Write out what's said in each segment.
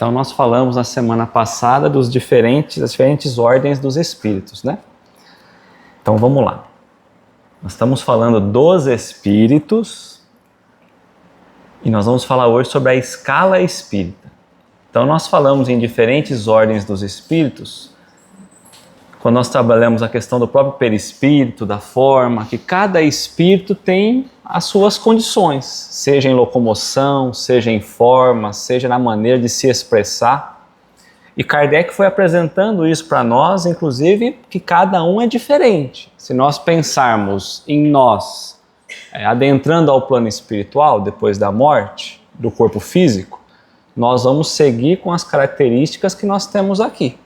Então nós falamos na semana passada das diferentes ordens dos espíritos, né? Então vamos lá. Nós estamos falando dos espíritos e nós vamos falar hoje sobre a escala espírita. Então nós falamos em diferentes ordens dos espíritos, quando nós trabalhamos a questão do próprio perispírito, da forma, que cada espírito tem as suas condições, seja em locomoção, seja em forma, seja na maneira de se expressar. E Kardec foi apresentando isso para nós, inclusive, que cada um é diferente. Se nós pensarmos em nós, adentrando ao plano espiritual, depois da morte, do corpo físico, nós vamos seguir com as características que nós temos aqui.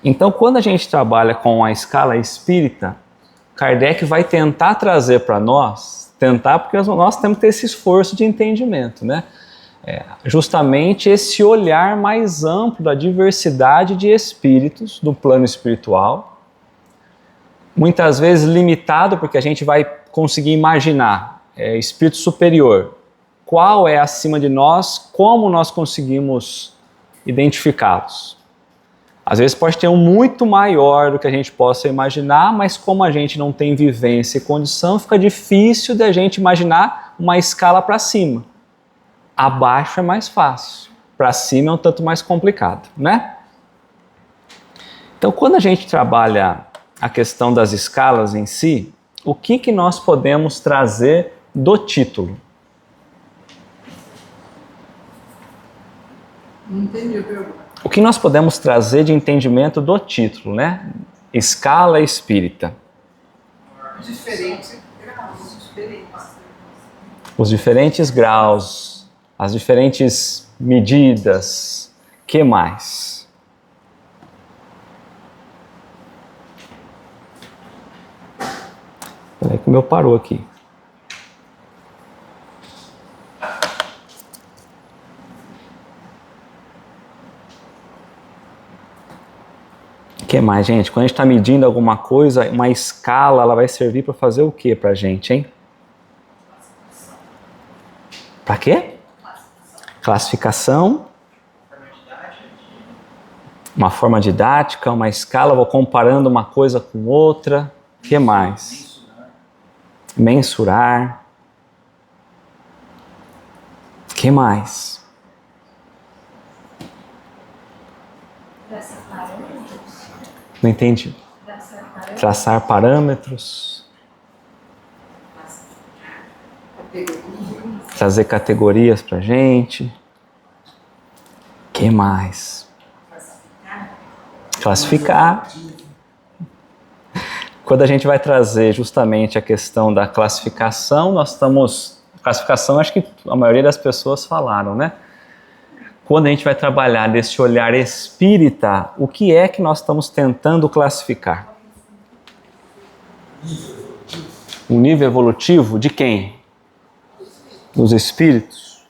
Então, quando a gente trabalha com a escala espírita, Kardec vai tentar trazer para nós, porque nós temos que ter esse esforço de entendimento, né? Justamente esse olhar mais amplo da diversidade de espíritos do plano espiritual, muitas vezes limitado, porque a gente vai conseguir imaginar espírito superior, qual é acima de nós, como nós conseguimos identificá-los. Às vezes pode ter um muito maior do que a gente possa imaginar, mas como a gente não tem vivência e condição, fica difícil de a gente imaginar uma escala para cima. Abaixo é mais fácil, para cima é um tanto mais complicado, né? Então, quando a gente trabalha a questão das escalas em si, o que nós podemos trazer do título? Não entendi a pergunta. O que nós podemos trazer de entendimento do título, né? Escala espírita. Diferentes graus. Os diferentes graus, as diferentes medidas, que mais? Peraí que o meu parou aqui. O que mais, gente? Quando a gente está medindo alguma coisa, uma escala, ela vai servir para fazer o que para a gente, hein? Para quê? Classificação. Uma forma didática, uma escala, vou comparando uma coisa com outra. O que mais? Mensurar. O que mais? Não entendi. Traçar parâmetros. Trazer categorias para a gente. O que mais? Classificar. Quando a gente vai trazer justamente a questão da classificação, classificação, acho que a maioria das pessoas falaram, né? Quando a gente vai trabalhar desse olhar espírita, o que é que nós estamos tentando classificar? O nível evolutivo de quem? Dos espíritos.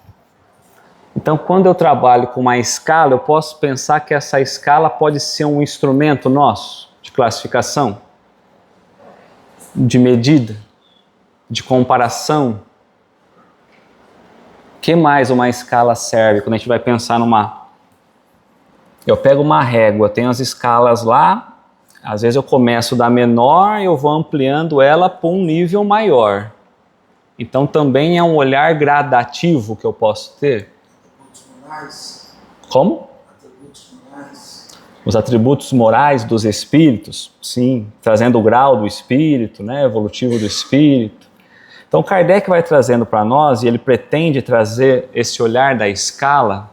Então, quando eu trabalho com uma escala, eu posso pensar que essa escala pode ser um instrumento nosso de classificação, de medida, de comparação. O que mais uma escala serve quando a gente vai pensar numa... Eu pego uma régua, tenho as escalas lá, às vezes eu começo da menor e eu vou ampliando ela para um nível maior. Então também é um olhar gradativo que eu posso ter. Atributos morais. Como? Atributos morais. Os atributos morais dos espíritos, sim, trazendo o grau do espírito, né, evolutivo do espírito. Então Kardec vai trazendo para nós, e ele pretende trazer esse olhar da escala,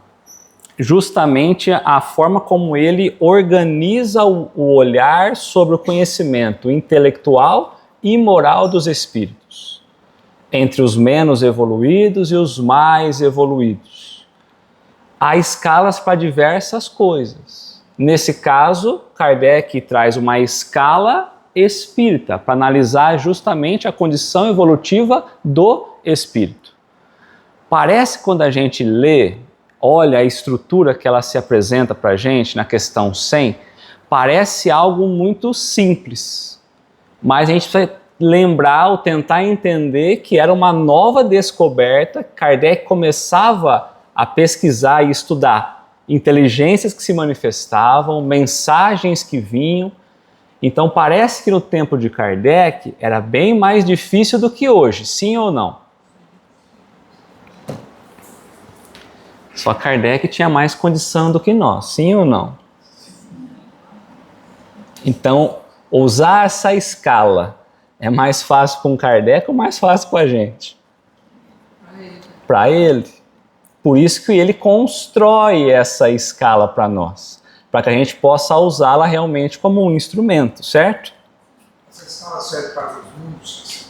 justamente a forma como ele organiza o olhar sobre o conhecimento intelectual e moral dos espíritos, entre os menos evoluídos e os mais evoluídos. Há escalas para diversas coisas. Nesse caso, Kardec traz uma escala espírita, para analisar justamente a condição evolutiva do espírito. Parece, quando a gente lê, olha a estrutura que ela se apresenta para a gente na questão 100, parece algo muito simples, mas a gente precisa lembrar ou tentar entender que era uma nova descoberta. Kardec começava a pesquisar e estudar inteligências que se manifestavam, mensagens que vinham. Então parece que no tempo de Kardec era bem mais difícil do que hoje, sim ou não? Só Kardec tinha mais condição do que nós, sim ou não? Então, usar essa escala é mais fácil com Kardec ou mais fácil com a gente? Para ele. Por isso que ele constrói essa escala para nós, para que a gente possa usá-la realmente como um instrumento, certo? Essa escala serve para os mundos?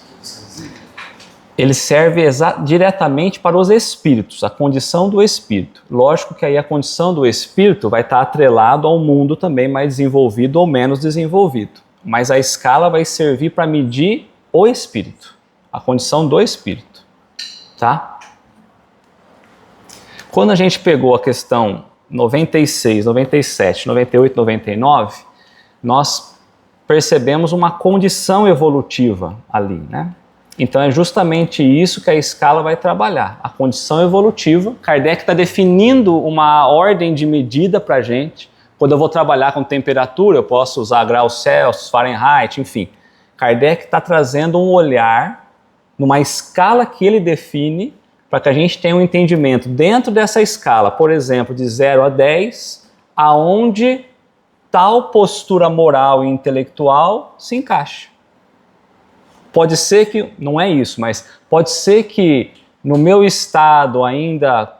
Ele serve diretamente para os espíritos, a condição do espírito. Lógico que aí a condição do espírito vai estar atrelado ao mundo também mais desenvolvido ou menos desenvolvido. Mas a escala vai servir para medir o espírito, a condição do espírito, tá? Quando a gente pegou a questão 96, 97, 98, 99, nós percebemos uma condição evolutiva ali, né? Então é justamente isso que a escala vai trabalhar, a condição evolutiva. Kardec está definindo uma ordem de medida para a gente. Quando eu vou trabalhar com temperatura, eu posso usar graus Celsius, Fahrenheit, enfim. Kardec está trazendo um olhar numa escala que ele define para que a gente tenha um entendimento dentro dessa escala, por exemplo, de 0 a 10, aonde tal postura moral e intelectual se encaixa. Pode ser que, não é isso, mas pode ser que no meu estado ainda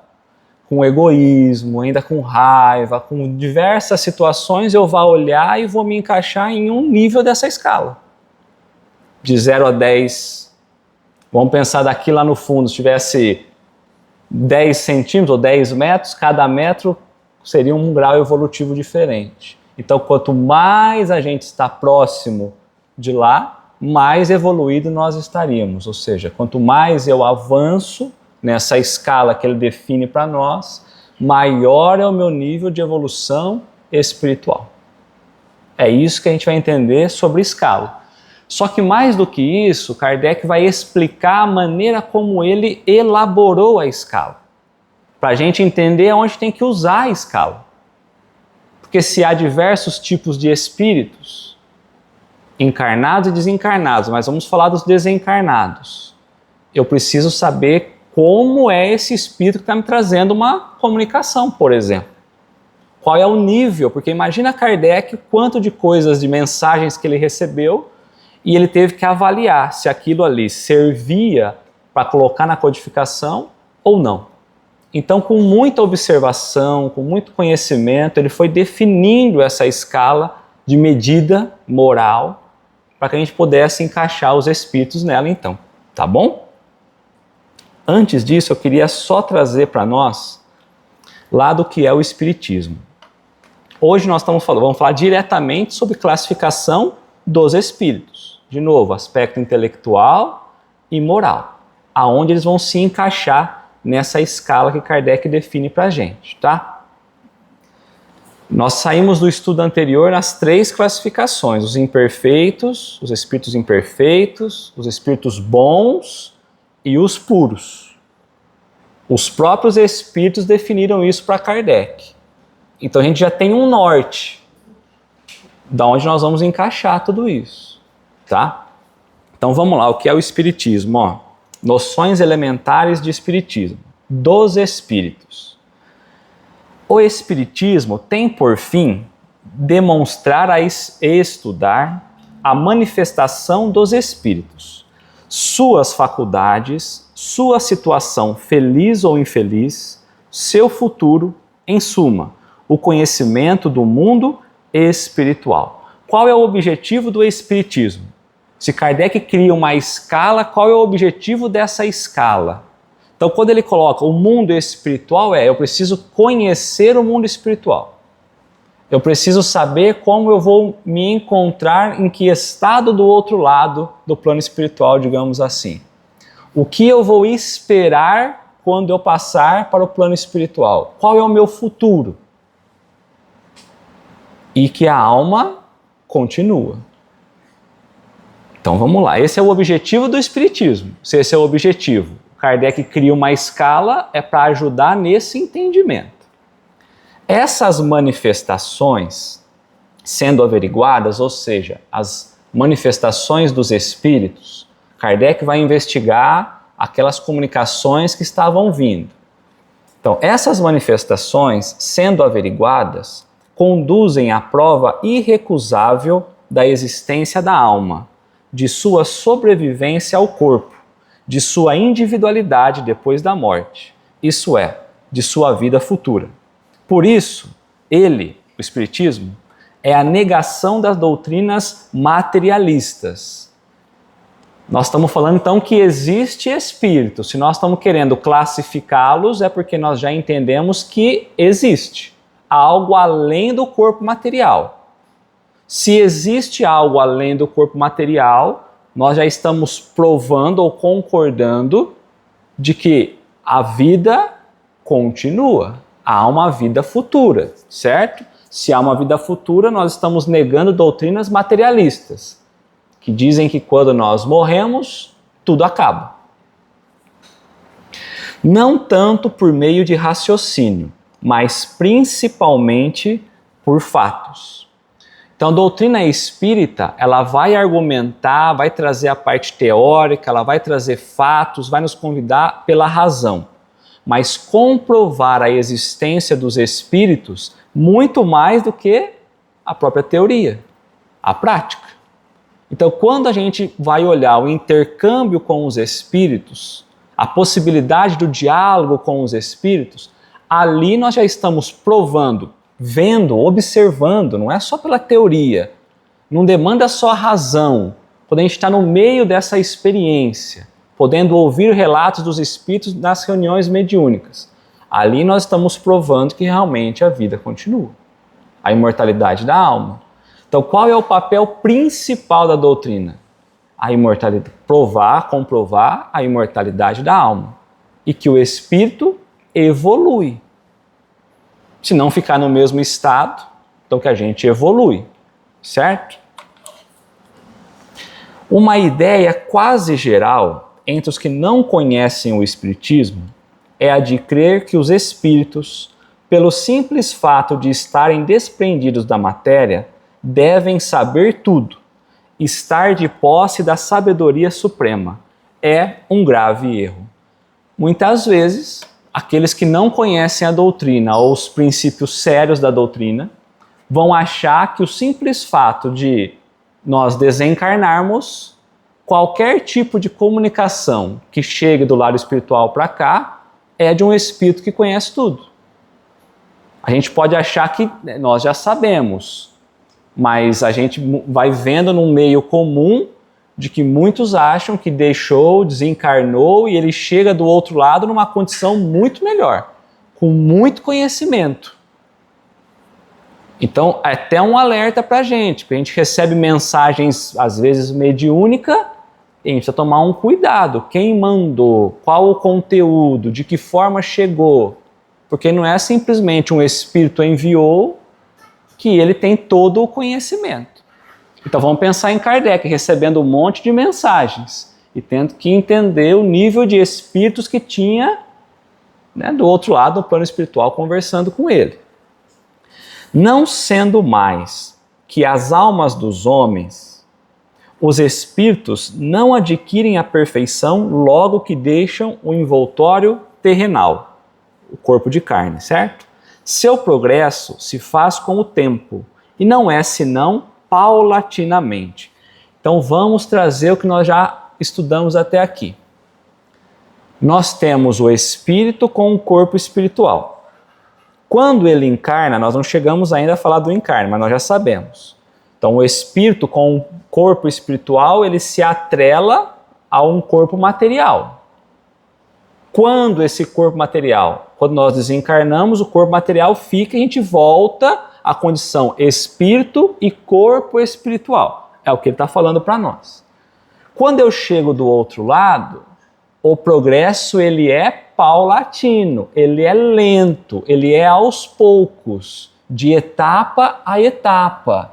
com egoísmo, ainda com raiva, com diversas situações, eu vá olhar e vou me encaixar em um nível dessa escala. De 0 a 10, vamos pensar daqui lá no fundo, se tivesse 10 centímetros ou 10 metros, cada metro seria um grau evolutivo diferente. Então, quanto mais a gente está próximo de lá, mais evoluído nós estaríamos. Ou seja, quanto mais eu avanço nessa escala que ele define para nós, maior é o meu nível de evolução espiritual. É isso que a gente vai entender sobre escala. Só que mais do que isso, Kardec vai explicar a maneira como ele elaborou a escala, para a gente entender onde tem que usar a escala. Porque se há diversos tipos de espíritos, encarnados e desencarnados, mas vamos falar dos desencarnados. Eu preciso saber como é esse espírito que está me trazendo uma comunicação, por exemplo. Qual é o nível? Porque imagina Kardec quanto de coisas, de mensagens que ele recebeu e ele teve que avaliar se aquilo ali servia para colocar na codificação ou não. Então, com muita observação, com muito conhecimento, ele foi definindo essa escala de medida moral para que a gente pudesse encaixar os espíritos nela então, tá bom? Antes disso, eu queria só trazer para nós lá do que é o espiritismo. Hoje nós vamos falar diretamente sobre classificação dos espíritos. De novo, aspecto intelectual e moral, aonde eles vão se encaixar nessa escala que Kardec define para a gente, tá? Nós saímos do estudo anterior nas 3 classificações, os imperfeitos, os espíritos imperfeitos, os espíritos bons e os puros. Os próprios espíritos definiram isso para Kardec. Então a gente já tem um norte, da onde nós vamos encaixar tudo isso, tá? Então vamos lá, o que é o espiritismo? Ó, noções elementares de espiritismo, dos espíritos. O espiritismo tem por fim demonstrar e estudar a manifestação dos espíritos, suas faculdades, sua situação feliz ou infeliz, seu futuro, em suma, o conhecimento do mundo espiritual. Qual é o objetivo do espiritismo? Se Kardec cria uma escala, qual é o objetivo dessa escala? Então, quando ele coloca o mundo espiritual, eu preciso conhecer o mundo espiritual. Eu preciso saber como eu vou me encontrar, em que estado do outro lado do plano espiritual, digamos assim. O que eu vou esperar quando eu passar para o plano espiritual? Qual é o meu futuro? E que a alma continua. Então vamos lá, esse é o objetivo do espiritismo. Se esse é o objetivo, Kardec cria uma escala para ajudar nesse entendimento. Essas manifestações sendo averiguadas, ou seja, as manifestações dos espíritos, Kardec vai investigar aquelas comunicações que estavam vindo. Então, essas manifestações sendo averiguadas conduzem à prova irrecusável da existência da alma, de sua sobrevivência ao corpo, de sua individualidade depois da morte, isso é, de sua vida futura. Por isso, o Espiritismo, é a negação das doutrinas materialistas. Nós estamos falando então que existe espírito. Se nós estamos querendo classificá-los, é porque nós já entendemos que existe algo além do corpo material. Se existe algo além do corpo material, nós já estamos provando ou concordando de que a vida continua. Há uma vida futura, certo? Se há uma vida futura, nós estamos negando doutrinas materialistas, que dizem que quando nós morremos, tudo acaba. Não tanto por meio de raciocínio, mas principalmente por fatos. Então, a doutrina espírita, ela vai argumentar, vai trazer a parte teórica, ela vai trazer fatos, vai nos convidar pela razão, mas comprovar a existência dos espíritos muito mais do que a própria teoria, a prática. Então, quando a gente vai olhar o intercâmbio com os espíritos, a possibilidade do diálogo com os espíritos, ali nós já estamos provando, vendo, observando, não é só pela teoria, não demanda só a razão, quando a gente está no meio dessa experiência, podendo ouvir relatos dos espíritos nas reuniões mediúnicas. Ali nós estamos provando que realmente a vida continua, a imortalidade da alma. Então, qual é o papel principal da doutrina? A imortalidade, comprovar a imortalidade da alma e que o espírito evolui. Se não ficar no mesmo estado, então que a gente evolui, certo? Uma ideia quase geral entre os que não conhecem o espiritismo é a de crer que os espíritos, pelo simples fato de estarem desprendidos da matéria, devem saber tudo, estar de posse da sabedoria suprema. É um grave erro. Muitas vezes, aqueles que não conhecem a doutrina ou os princípios sérios da doutrina vão achar que o simples fato de nós desencarnarmos, qualquer tipo de comunicação que chegue do lado espiritual para cá, é de um espírito que conhece tudo. A gente pode achar que nós já sabemos, mas a gente vai vendo num meio comum de que muitos acham que deixou, desencarnou e ele chega do outro lado numa condição muito melhor, com muito conhecimento. Então, é até um alerta para a gente, porque a gente recebe mensagens, às vezes, mediúnica, e a gente precisa tomar um cuidado. Quem mandou, qual o conteúdo, de que forma chegou, porque não é simplesmente um espírito enviou que ele tem todo o conhecimento. Então vamos pensar em Kardec recebendo um monte de mensagens e tendo que entender o nível de espíritos que tinha, né, do outro lado, no plano espiritual, conversando com ele. Não sendo mais que as almas dos homens, os espíritos não adquirem a perfeição logo que deixam o envoltório terrenal, o corpo de carne, certo? Seu progresso se faz com o tempo e não é senão paulatinamente. Então vamos trazer o que nós já estudamos até aqui. Nós temos o espírito com o corpo espiritual. Quando ele encarna, nós não chegamos ainda a falar do encarne, mas nós já sabemos. Então o espírito com o corpo espiritual, ele se atrela a um corpo material. Quando esse corpo material, quando nós desencarnamos, o corpo material fica e a gente volta à condição espírito e corpo espiritual. É o que ele está falando para nós. Quando eu chego do outro lado, o progresso ele é paulatino, ele é lento, ele é aos poucos, de etapa a etapa.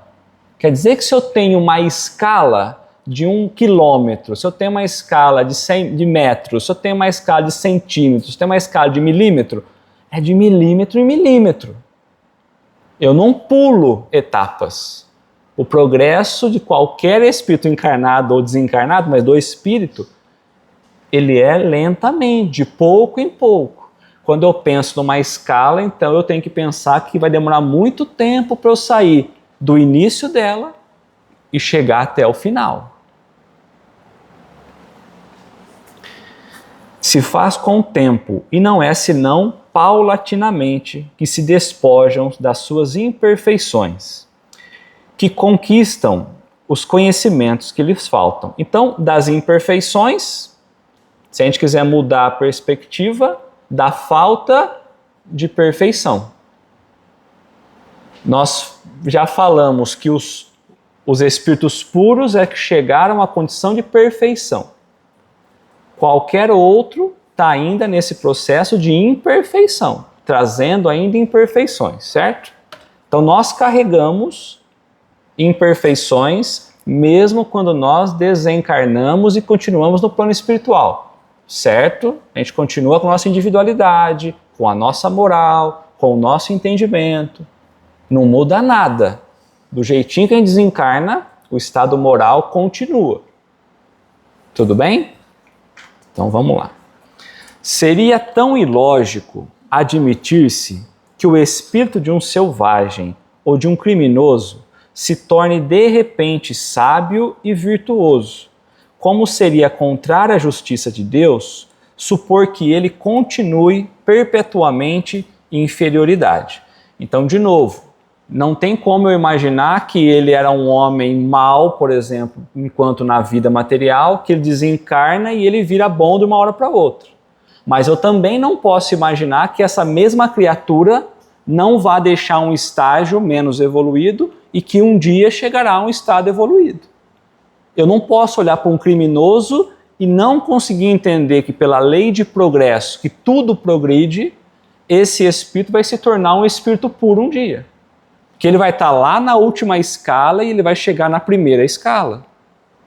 Quer dizer que se eu tenho uma escala de 1 quilômetro, se eu tenho uma escala de metros, se eu tenho uma escala de centímetros, se eu tenho uma escala de milímetro, é de milímetro em milímetro. Eu não pulo etapas. O progresso de qualquer espírito encarnado ou desencarnado, mas do espírito, ele é lentamente, de pouco em pouco. Quando eu penso numa escala, então eu tenho que pensar que vai demorar muito tempo para eu sair do início dela e chegar até o final. Se faz com o tempo, e não é senão paulatinamente que se despojam das suas imperfeições, que conquistam os conhecimentos que lhes faltam. Então, das imperfeições, se a gente quiser mudar a perspectiva, da falta de perfeição. Nós já falamos que os espíritos puros é que chegaram à condição de perfeição. Qualquer outro está ainda nesse processo de imperfeição, trazendo ainda imperfeições, certo? Então nós carregamos imperfeições mesmo quando nós desencarnamos e continuamos no plano espiritual, certo? A gente continua com a nossa individualidade, com a nossa moral, com o nosso entendimento. Não muda nada. Do jeitinho que a gente desencarna, o estado moral continua. Tudo bem? Então vamos lá. Seria tão ilógico admitir-se que o espírito de um selvagem ou de um criminoso se torne de repente sábio e virtuoso, como seria contrário à justiça de Deus supor que ele continue perpetuamente em inferioridade. Então, de novo, não tem como eu imaginar que ele era um homem mau, por exemplo, enquanto na vida material, que ele desencarna e ele vira bom de uma hora para outra. Mas eu também não posso imaginar que essa mesma criatura não vá deixar um estágio menos evoluído e que um dia chegará a um estado evoluído. Eu não posso olhar para um criminoso e não conseguir entender que pela lei de progresso, que tudo progride, esse espírito vai se tornar um espírito puro um dia. Que ele vai estar lá na última escala e ele vai chegar na primeira escala.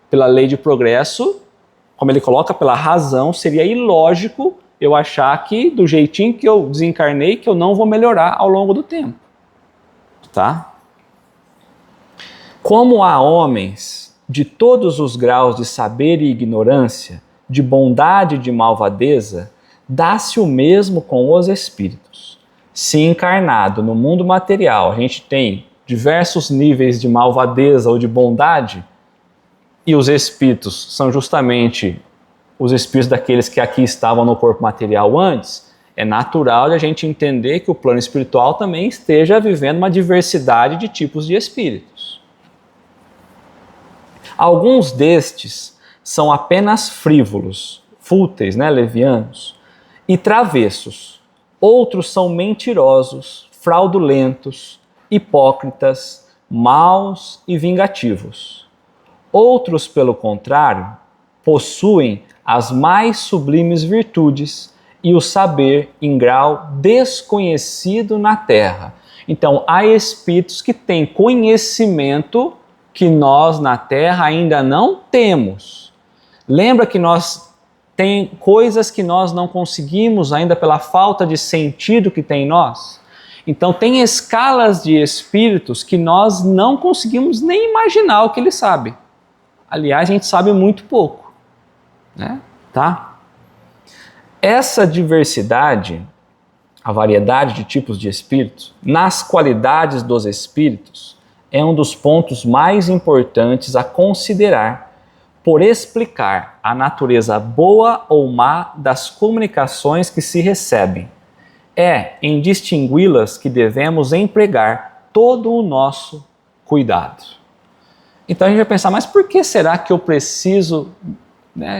Pela lei de progresso, como ele coloca, pela razão, seria ilógico eu achar que do jeitinho que eu desencarnei, que eu não vou melhorar ao longo do tempo. Tá? Como há homens de todos os graus de saber e ignorância, de bondade e de malvadeza, dá-se o mesmo com os espíritos. Se encarnado no mundo material a gente tem diversos níveis de malvadeza ou de bondade, e os espíritos são justamente os espíritos daqueles que aqui estavam no corpo material antes, é natural de a gente entender que o plano espiritual também esteja vivendo uma diversidade de tipos de espíritos. Alguns destes são apenas frívolos, fúteis, levianos, e travessos. Outros são mentirosos, fraudulentos, hipócritas, maus e vingativos. Outros, pelo contrário, possuem as mais sublimes virtudes e o saber em grau desconhecido na Terra. Então, há espíritos que têm conhecimento que nós na Terra ainda não temos. Lembra que tem coisas que nós não conseguimos ainda pela falta de sentido que tem em nós? Então tem escalas de espíritos que nós não conseguimos nem imaginar o que eles sabem. Aliás, a gente sabe muito pouco. Tá? Essa diversidade, a variedade de tipos de espíritos, nas qualidades dos espíritos, é um dos pontos mais importantes a considerar por explicar a natureza boa ou má das comunicações que se recebem. É em distingui-las que devemos empregar todo o nosso cuidado. Então a gente vai pensar, mas por que será que eu preciso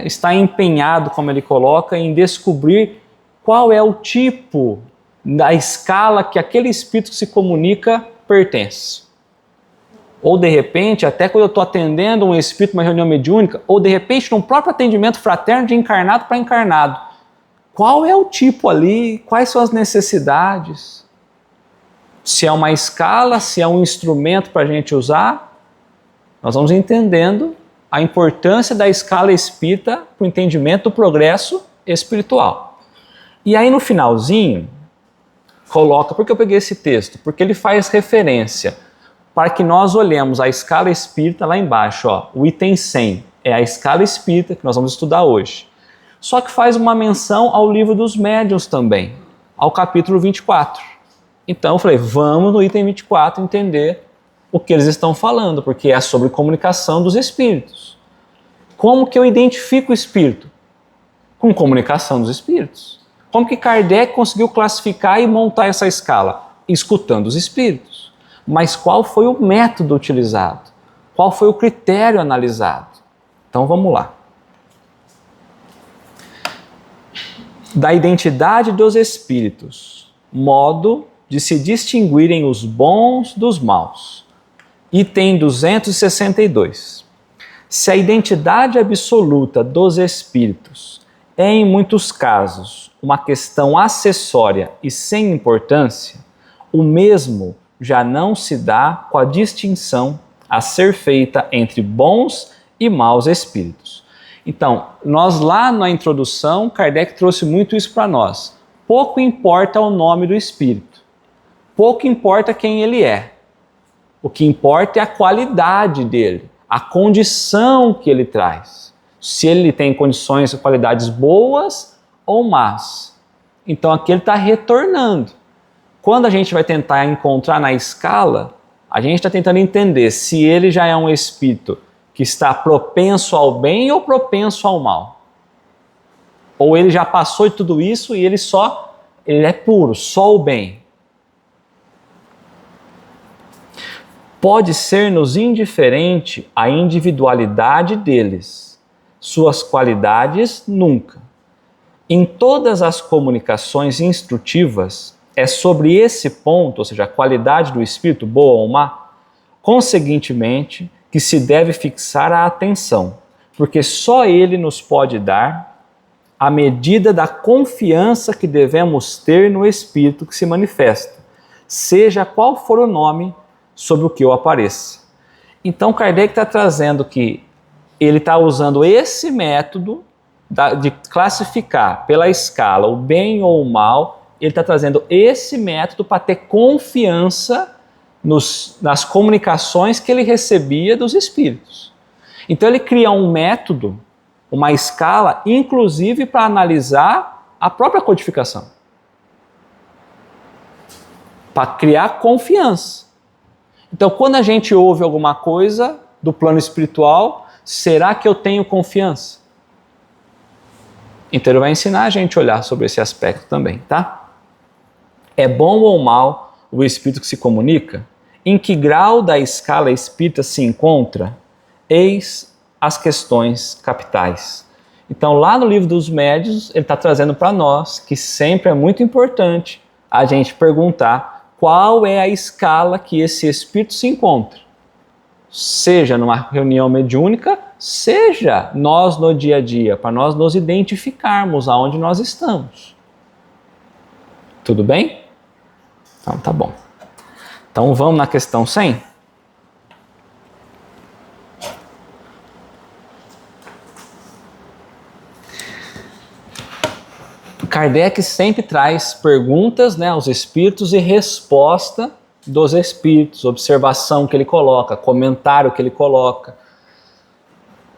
estar empenhado, como ele coloca, em descobrir qual é o tipo da escala que aquele espírito que se comunica pertence? Ou de repente, até quando eu estou atendendo um espírito, uma reunião mediúnica, ou de repente num próprio atendimento fraterno de encarnado para encarnado. Qual é o tipo ali? Quais são as necessidades? Se é uma escala, se é um instrumento para a gente usar, nós vamos entendendo a importância da escala espírita para o entendimento do progresso espiritual. E aí no finalzinho, coloca, por que eu peguei esse texto? Porque ele faz referência para que nós olhemos a escala espírita lá embaixo, ó, o item 100 é a escala espírita que nós vamos estudar hoje. Só que faz uma menção ao livro dos médiuns também, ao capítulo 24. Então eu falei, vamos no item 24 entender o que eles estão falando, porque é sobre comunicação dos espíritos. Como que eu identifico o espírito? Com comunicação dos espíritos. Como que Kardec conseguiu classificar e montar essa escala? Escutando os espíritos. Mas qual foi o método utilizado? Qual foi o critério analisado? Então vamos lá. Da identidade dos espíritos, modo de se distinguirem os bons dos maus. Item 262. Se a identidade absoluta dos espíritos é, em muitos casos, uma questão acessória e sem importância, o mesmo já não se dá com a distinção a ser feita entre bons e maus espíritos. Então, nós lá na introdução, Kardec trouxe muito isso para nós. Pouco importa o nome do espírito, pouco importa quem ele é. O que importa é a qualidade dele, a condição que ele traz. Se ele tem condições e qualidades boas ou más. Então aqui ele está retornando. Quando a gente vai tentar encontrar na escala, a gente está tentando entender se ele já é um espírito que está propenso ao bem ou propenso ao mal. Ou ele já passou de tudo isso e ele é puro, só o bem. Pode ser-nos indiferente a individualidade deles, suas qualidades nunca. Em todas as comunicações instrutivas, é sobre esse ponto, ou seja, a qualidade do espírito, boa ou má, conseguintemente, que se deve fixar a atenção, porque só ele nos pode dar a medida da confiança que devemos ter no espírito que se manifesta, seja qual for o nome sobre o que eu apareça. Então Kardec está trazendo que ele está usando esse método de classificar pela escala o bem ou o mal, ele está trazendo esse método para ter confiança nas comunicações que ele recebia dos espíritos. Então ele cria um método, uma escala, inclusive para analisar a própria codificação. Para criar confiança. Então quando a gente ouve alguma coisa do plano espiritual, será que eu tenho confiança? Então ele vai ensinar a gente a olhar sobre esse aspecto também, tá? É bom ou mal o espírito que se comunica? Em que grau da escala espírita se encontra? Eis as questões capitais. Então lá no livro dos médiuns, ele está trazendo para nós que sempre é muito importante a gente perguntar qual é a escala que esse espírito se encontra. Seja numa reunião mediúnica, seja nós no dia a dia, para nós nos identificarmos aonde nós estamos. Tudo bem? Então tá bom. Então vamos na questão 100? Kardec sempre traz perguntas, né, aos espíritos e resposta dos espíritos, observação que ele coloca, comentário que ele coloca.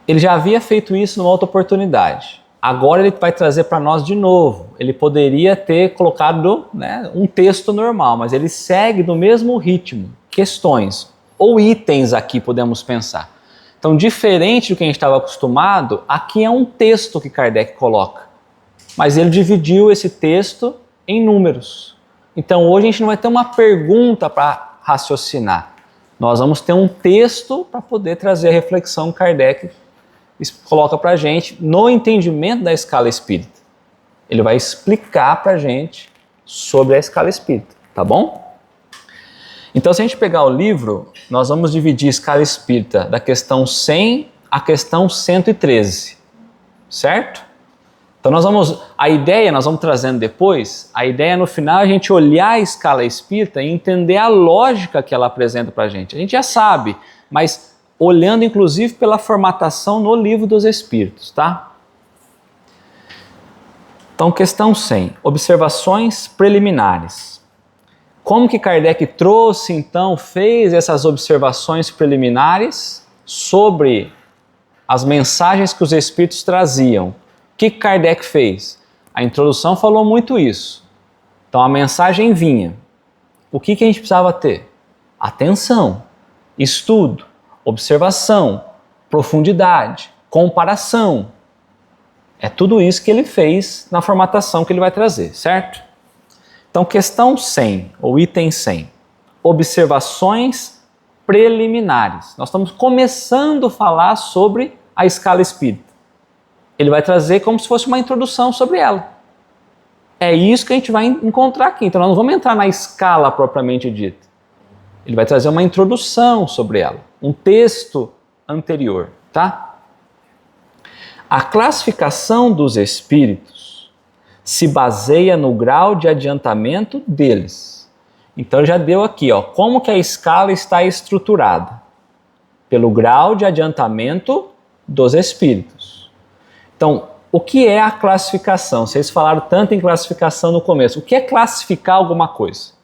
Ele já havia feito isso numa outra oportunidade. Agora ele vai trazer para nós de novo. Ele poderia ter colocado, né, um texto normal, mas ele segue no mesmo ritmo. Questões ou itens aqui podemos pensar. Então, diferente do que a gente estava acostumado, aqui é um texto que Kardec coloca. Mas ele dividiu esse texto em números. Então hoje a gente não vai ter uma pergunta para raciocinar. Nós vamos ter um texto para poder trazer a reflexão que Kardec coloca para a gente no entendimento da escala espírita. Ele vai explicar para a gente sobre a escala espírita, tá bom? Então se a gente pegar o livro, nós vamos dividir a escala espírita da questão 100 à questão 113, certo? Então a ideia, nós vamos trazendo depois, a ideia no final é a gente olhar a escala espírita e entender a lógica que ela apresenta para a gente. A gente já sabe, mas olhando inclusive pela formatação no livro dos espíritos, tá? Então questão 100, observações preliminares. Como que Kardec trouxe, então, fez essas observações preliminares sobre as mensagens que os espíritos traziam? O que Kardec fez? A introdução falou muito isso. Então a mensagem vinha. O que a gente precisava ter? Atenção, estudo, observação, profundidade, comparação. É tudo isso que ele fez na formatação que ele vai trazer, certo? Então, questão 100, ou item 100. Observações preliminares. Nós estamos começando a falar sobre a escala espírita. Ele vai trazer como se fosse uma introdução sobre ela. É isso que a gente vai encontrar aqui. Então, nós não vamos entrar na escala propriamente dita. Ele vai trazer uma introdução sobre ela, um texto anterior, tá? A classificação dos espíritos se baseia no grau de adiantamento deles. Então já deu aqui, ó, como que a escala está estruturada? Pelo grau de adiantamento dos espíritos. Então, o que é a classificação? Vocês falaram tanto em classificação no começo. O que é classificar alguma coisa?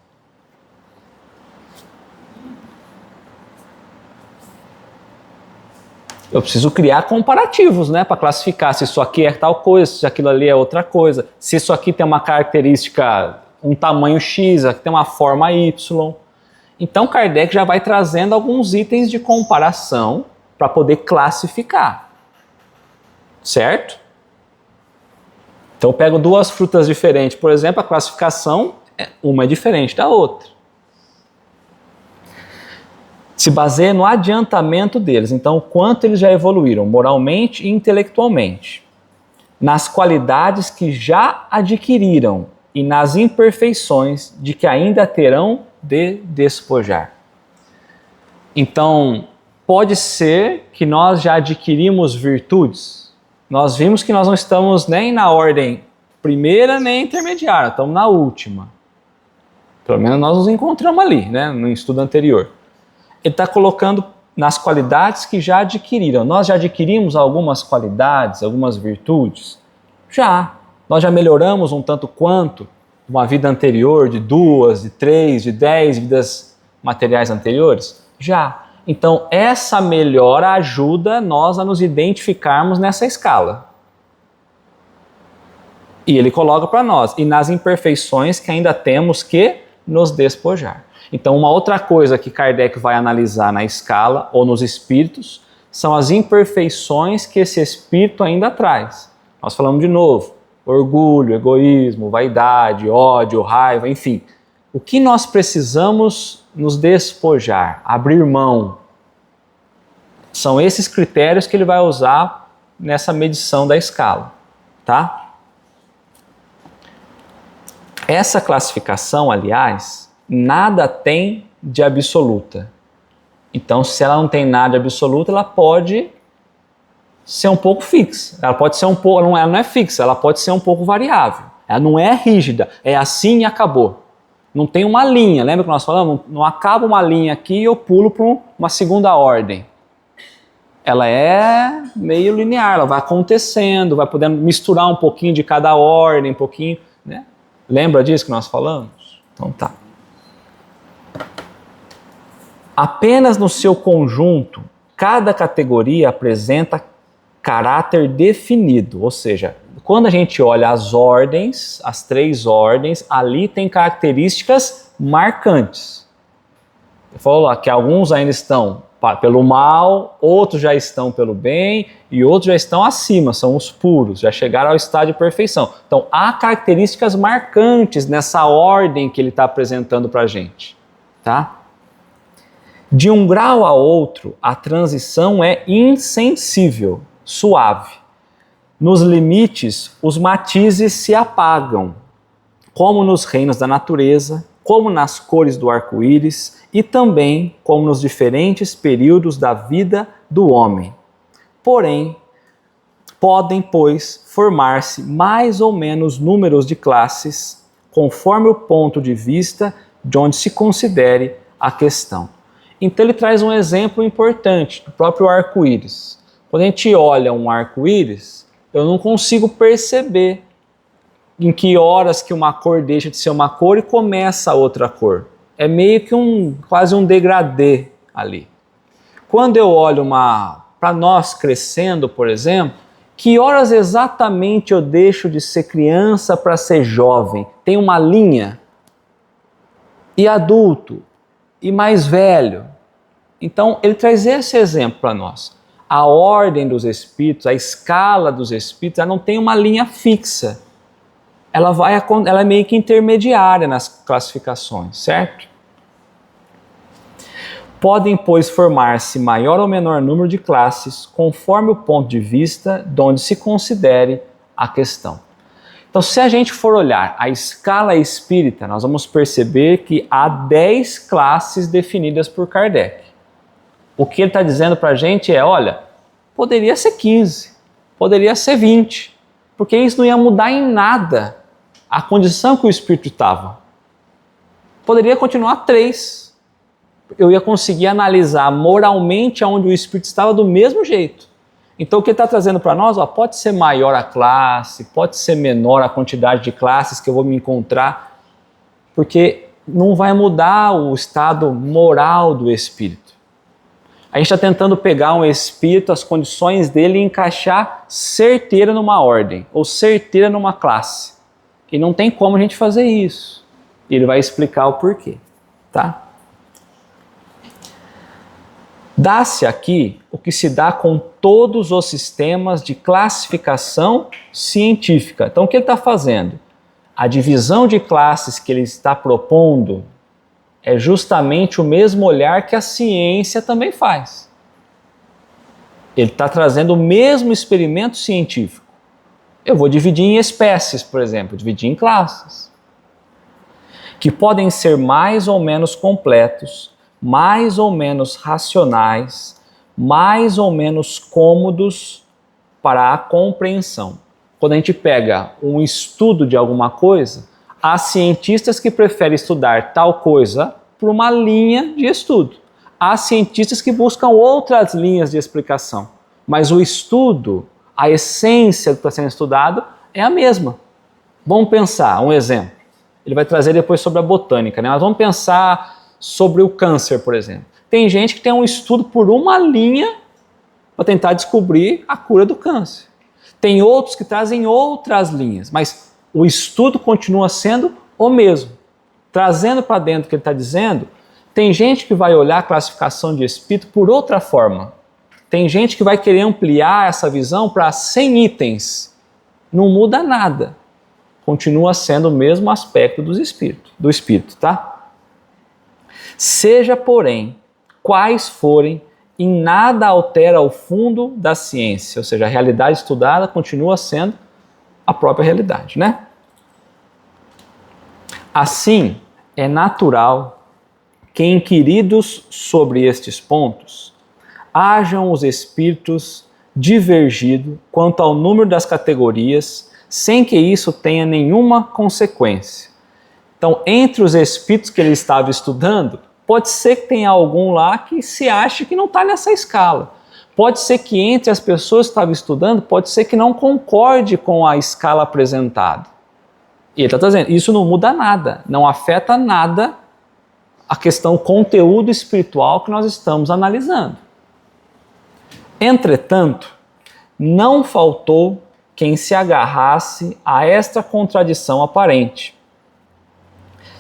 Eu preciso criar comparativos, né, para classificar se isso aqui é tal coisa, se aquilo ali é outra coisa, se isso aqui tem uma característica, um tamanho X, aqui tem uma forma Y. Então Kardec já vai trazendo alguns itens de comparação para poder classificar, certo? Então eu pego duas frutas diferentes, por exemplo, a classificação, uma é diferente da outra. Se baseia no adiantamento deles, então o quanto eles já evoluíram moralmente e intelectualmente, nas qualidades que já adquiriram e nas imperfeições de que ainda terão de despojar. Então, pode ser que nós já adquirimos virtudes. Nós vimos que nós não estamos nem na ordem primeira nem intermediária, estamos na última. Pelo menos nós nos encontramos ali, né, no estudo anterior. Ele está colocando nas qualidades que já adquiriram. Nós já adquirimos algumas qualidades, algumas virtudes? Já. Nós já melhoramos um tanto quanto uma vida anterior, de 2, de 3, de 10 vidas materiais anteriores? Já. Então, essa melhora ajuda nós a nos identificarmos nessa escala. E ele coloca para nós. E nas imperfeições que ainda temos que nos despojar. Então, uma outra coisa que Kardec vai analisar na escala ou nos espíritos são as imperfeições que esse espírito ainda traz. Nós falamos de novo, orgulho, egoísmo, vaidade, ódio, raiva, enfim. O que nós precisamos nos despojar, abrir mão? São esses critérios que ele vai usar nessa medição da escala, tá? Essa classificação, aliás, nada tem de absoluta. Então, se ela não tem nada de absoluta, ela pode ser um pouco fixa. Ela pode ser um pouco, ela não é fixa, ela pode ser um pouco variável. Ela não é rígida, é assim e acabou. Não tem uma linha, lembra que nós falamos? Não acaba uma linha aqui e eu pulo para uma segunda ordem. Ela é meio linear, ela vai acontecendo, vai podendo misturar um pouquinho de cada ordem, um pouquinho, né? Lembra disso que nós falamos? Então tá. Apenas no seu conjunto, cada categoria apresenta caráter definido, ou seja, quando a gente olha as ordens, as 3 ordens, ali tem características marcantes. Eu falo lá que alguns ainda estão pelo mal, outros já estão pelo bem e outros já estão acima, são os puros, já chegaram ao estado de perfeição. Então há características marcantes nessa ordem que ele está apresentando para a gente, tá? De um grau a outro, a transição é insensível, suave. Nos limites, os matizes se apagam, como nos reinos da natureza, como nas cores do arco-íris e também como nos diferentes períodos da vida do homem. Porém, podem, pois, formar-se mais ou menos números de classes, conforme o ponto de vista de onde se considere a questão. Então ele traz um exemplo importante do próprio arco-íris. Quando a gente olha um arco-íris, eu não consigo perceber em que horas que uma cor deixa de ser uma cor e começa outra cor. é meio que quase um degradê ali. Quando eu olho para nós crescendo, por exemplo, que horas exatamente eu deixo de ser criança para ser jovem? Tem uma linha. E adulto, e mais velho. Então, ele traz esse exemplo para nós. A ordem dos espíritos, a escala dos espíritos, ela não tem uma linha fixa. Ela é meio que intermediária nas classificações, certo? Podem, pois, formar-se maior ou menor número de classes, conforme o ponto de vista de onde se considere a questão. Então, se a gente for olhar a escala espírita, nós vamos perceber que há 10 classes definidas por Kardec. O que ele está dizendo para a gente é, olha, poderia ser 15, poderia ser 20, porque isso não ia mudar em nada a condição que o espírito estava. Poderia continuar 3. Eu ia conseguir analisar moralmente aonde o espírito estava do mesmo jeito. Então o que ele está trazendo para nós, pode ser maior a classe, pode ser menor a quantidade de classes que eu vou me encontrar, porque não vai mudar o estado moral do espírito. A gente está tentando pegar um espírito, as condições dele e encaixar certeira numa ordem, ou certeira numa classe. E não tem como a gente fazer isso. Ele vai explicar o porquê, tá? Dá-se aqui o que se dá com todos os sistemas de classificação científica. Então, o que ele está fazendo? A divisão de classes que ele está propondo é justamente o mesmo olhar que a ciência também faz. Ele está trazendo o mesmo experimento científico. Eu vou dividir em espécies, por exemplo, dividir em classes, que podem ser mais ou menos completos, mais ou menos racionais, mais ou menos cômodos para a compreensão. Quando a gente pega um estudo de alguma coisa, há cientistas que preferem estudar tal coisa por uma linha de estudo. Há cientistas que buscam outras linhas de explicação, mas o estudo, a essência do que está sendo estudado é a mesma. Vamos pensar, um exemplo. Ele vai trazer depois sobre a botânica, né? Mas vamos pensar sobre o câncer, por exemplo. Tem gente que tem um estudo por uma linha para tentar descobrir a cura do câncer. Tem outros que trazem outras linhas, mas o estudo continua sendo o mesmo. Trazendo para dentro o que ele está dizendo, tem gente que vai olhar a classificação de espírito por outra forma. Tem gente que vai querer ampliar essa visão para 100 itens. Não muda nada. Continua sendo o mesmo aspecto do espírito, tá? Seja, porém, quais forem, em nada altera o fundo da ciência, ou seja, a realidade estudada continua sendo a própria realidade, né? Assim, é natural que, inquiridos sobre estes pontos, hajam os espíritos divergido quanto ao número das categorias, sem que isso tenha nenhuma consequência. Então, entre os espíritos que ele estava estudando, pode ser que tenha algum lá que se ache que não está nessa escala. Pode ser que entre as pessoas que estavam estudando, pode ser que não concorde com a escala apresentada. E ele está dizendo, isso não muda nada, não afeta nada a questão conteúdo espiritual que nós estamos analisando. Entretanto, não faltou quem se agarrasse a esta contradição aparente,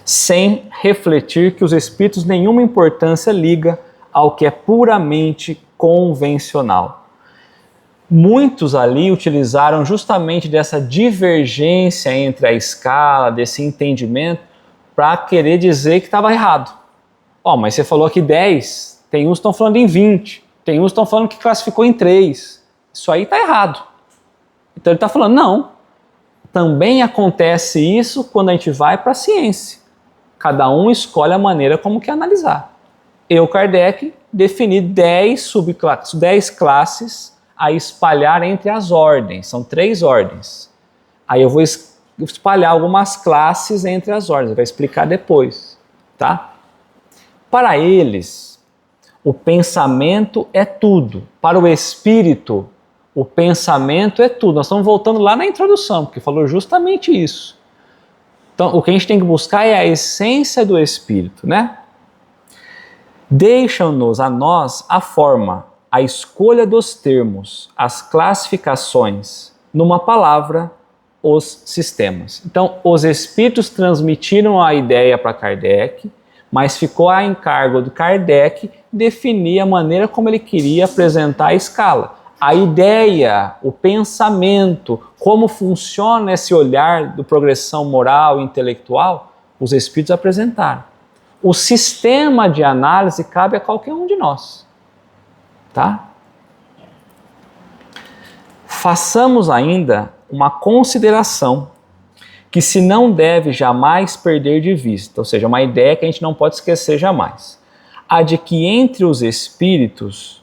sem refletir que os espíritos nenhuma importância liga ao que é puramente convencional. Muitos ali utilizaram justamente dessa divergência entre a escala, desse entendimento, para querer dizer que estava errado. Mas você falou aqui 10, tem uns que estão falando em 20, tem uns que estão falando que classificou em 3. Isso aí está errado. Então ele está falando, não, também acontece isso quando a gente vai para a ciência. Cada um escolhe a maneira como quer analisar. Eu, Kardec, defini 10 classes a espalhar entre as ordens. São 3 ordens. Aí eu vou espalhar algumas classes entre as ordens. Ele vai explicar depois, tá? Para eles, o pensamento é tudo. Para o espírito, o pensamento é tudo. Nós estamos voltando lá na introdução, porque falou justamente isso. Então, o que a gente tem que buscar é a essência do Espírito, né? Deixam-nos a nós a forma, a escolha dos termos, as classificações, numa palavra, os sistemas. Então, os Espíritos transmitiram a ideia para Kardec, mas ficou a encargo de Kardec definir a maneira como ele queria apresentar a escala. A ideia, o pensamento, como funciona esse olhar de progressão moral e intelectual, os Espíritos apresentaram. O sistema de análise cabe a qualquer um de nós. Tá? Façamos ainda uma consideração que se não deve jamais perder de vista, ou seja, uma ideia que a gente não pode esquecer jamais. A de que entre os espíritos,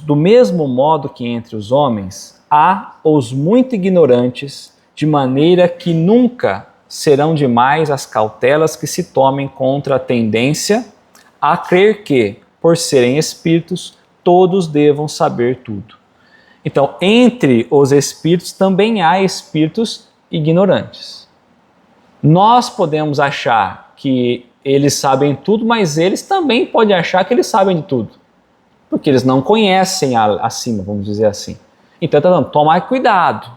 do mesmo modo que entre os homens, há os muito ignorantes, de maneira que nunca serão demais as cautelas que se tomem contra a tendência a crer que, por serem espíritos, todos devam saber tudo. Então, entre os espíritos também há espíritos ignorantes. Nós podemos achar que eles sabem tudo, mas eles também podem achar que eles sabem de tudo. Porque eles não conhecem acima, vamos dizer assim. Então, tomar cuidado.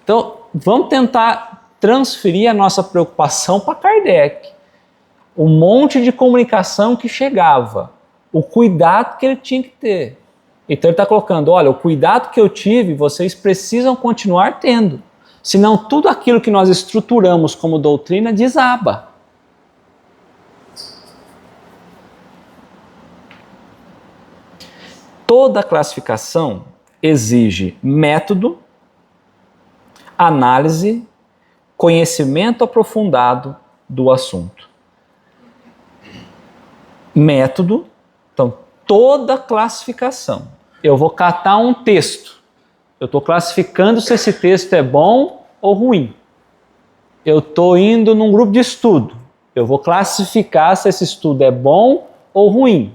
Então, vamos tentar transferir a nossa preocupação para Kardec. Um monte de comunicação que chegava. O cuidado que ele tinha que ter. Então ele está colocando, olha, o cuidado que eu tive, vocês precisam continuar tendo. Senão tudo aquilo que nós estruturamos como doutrina desaba. Toda classificação exige método, análise, conhecimento aprofundado do assunto. Método, então toda classificação. Eu vou catar um texto. Eu estou classificando se esse texto é bom ou ruim. Eu estou indo num grupo de estudo. Eu vou classificar se esse estudo é bom ou ruim.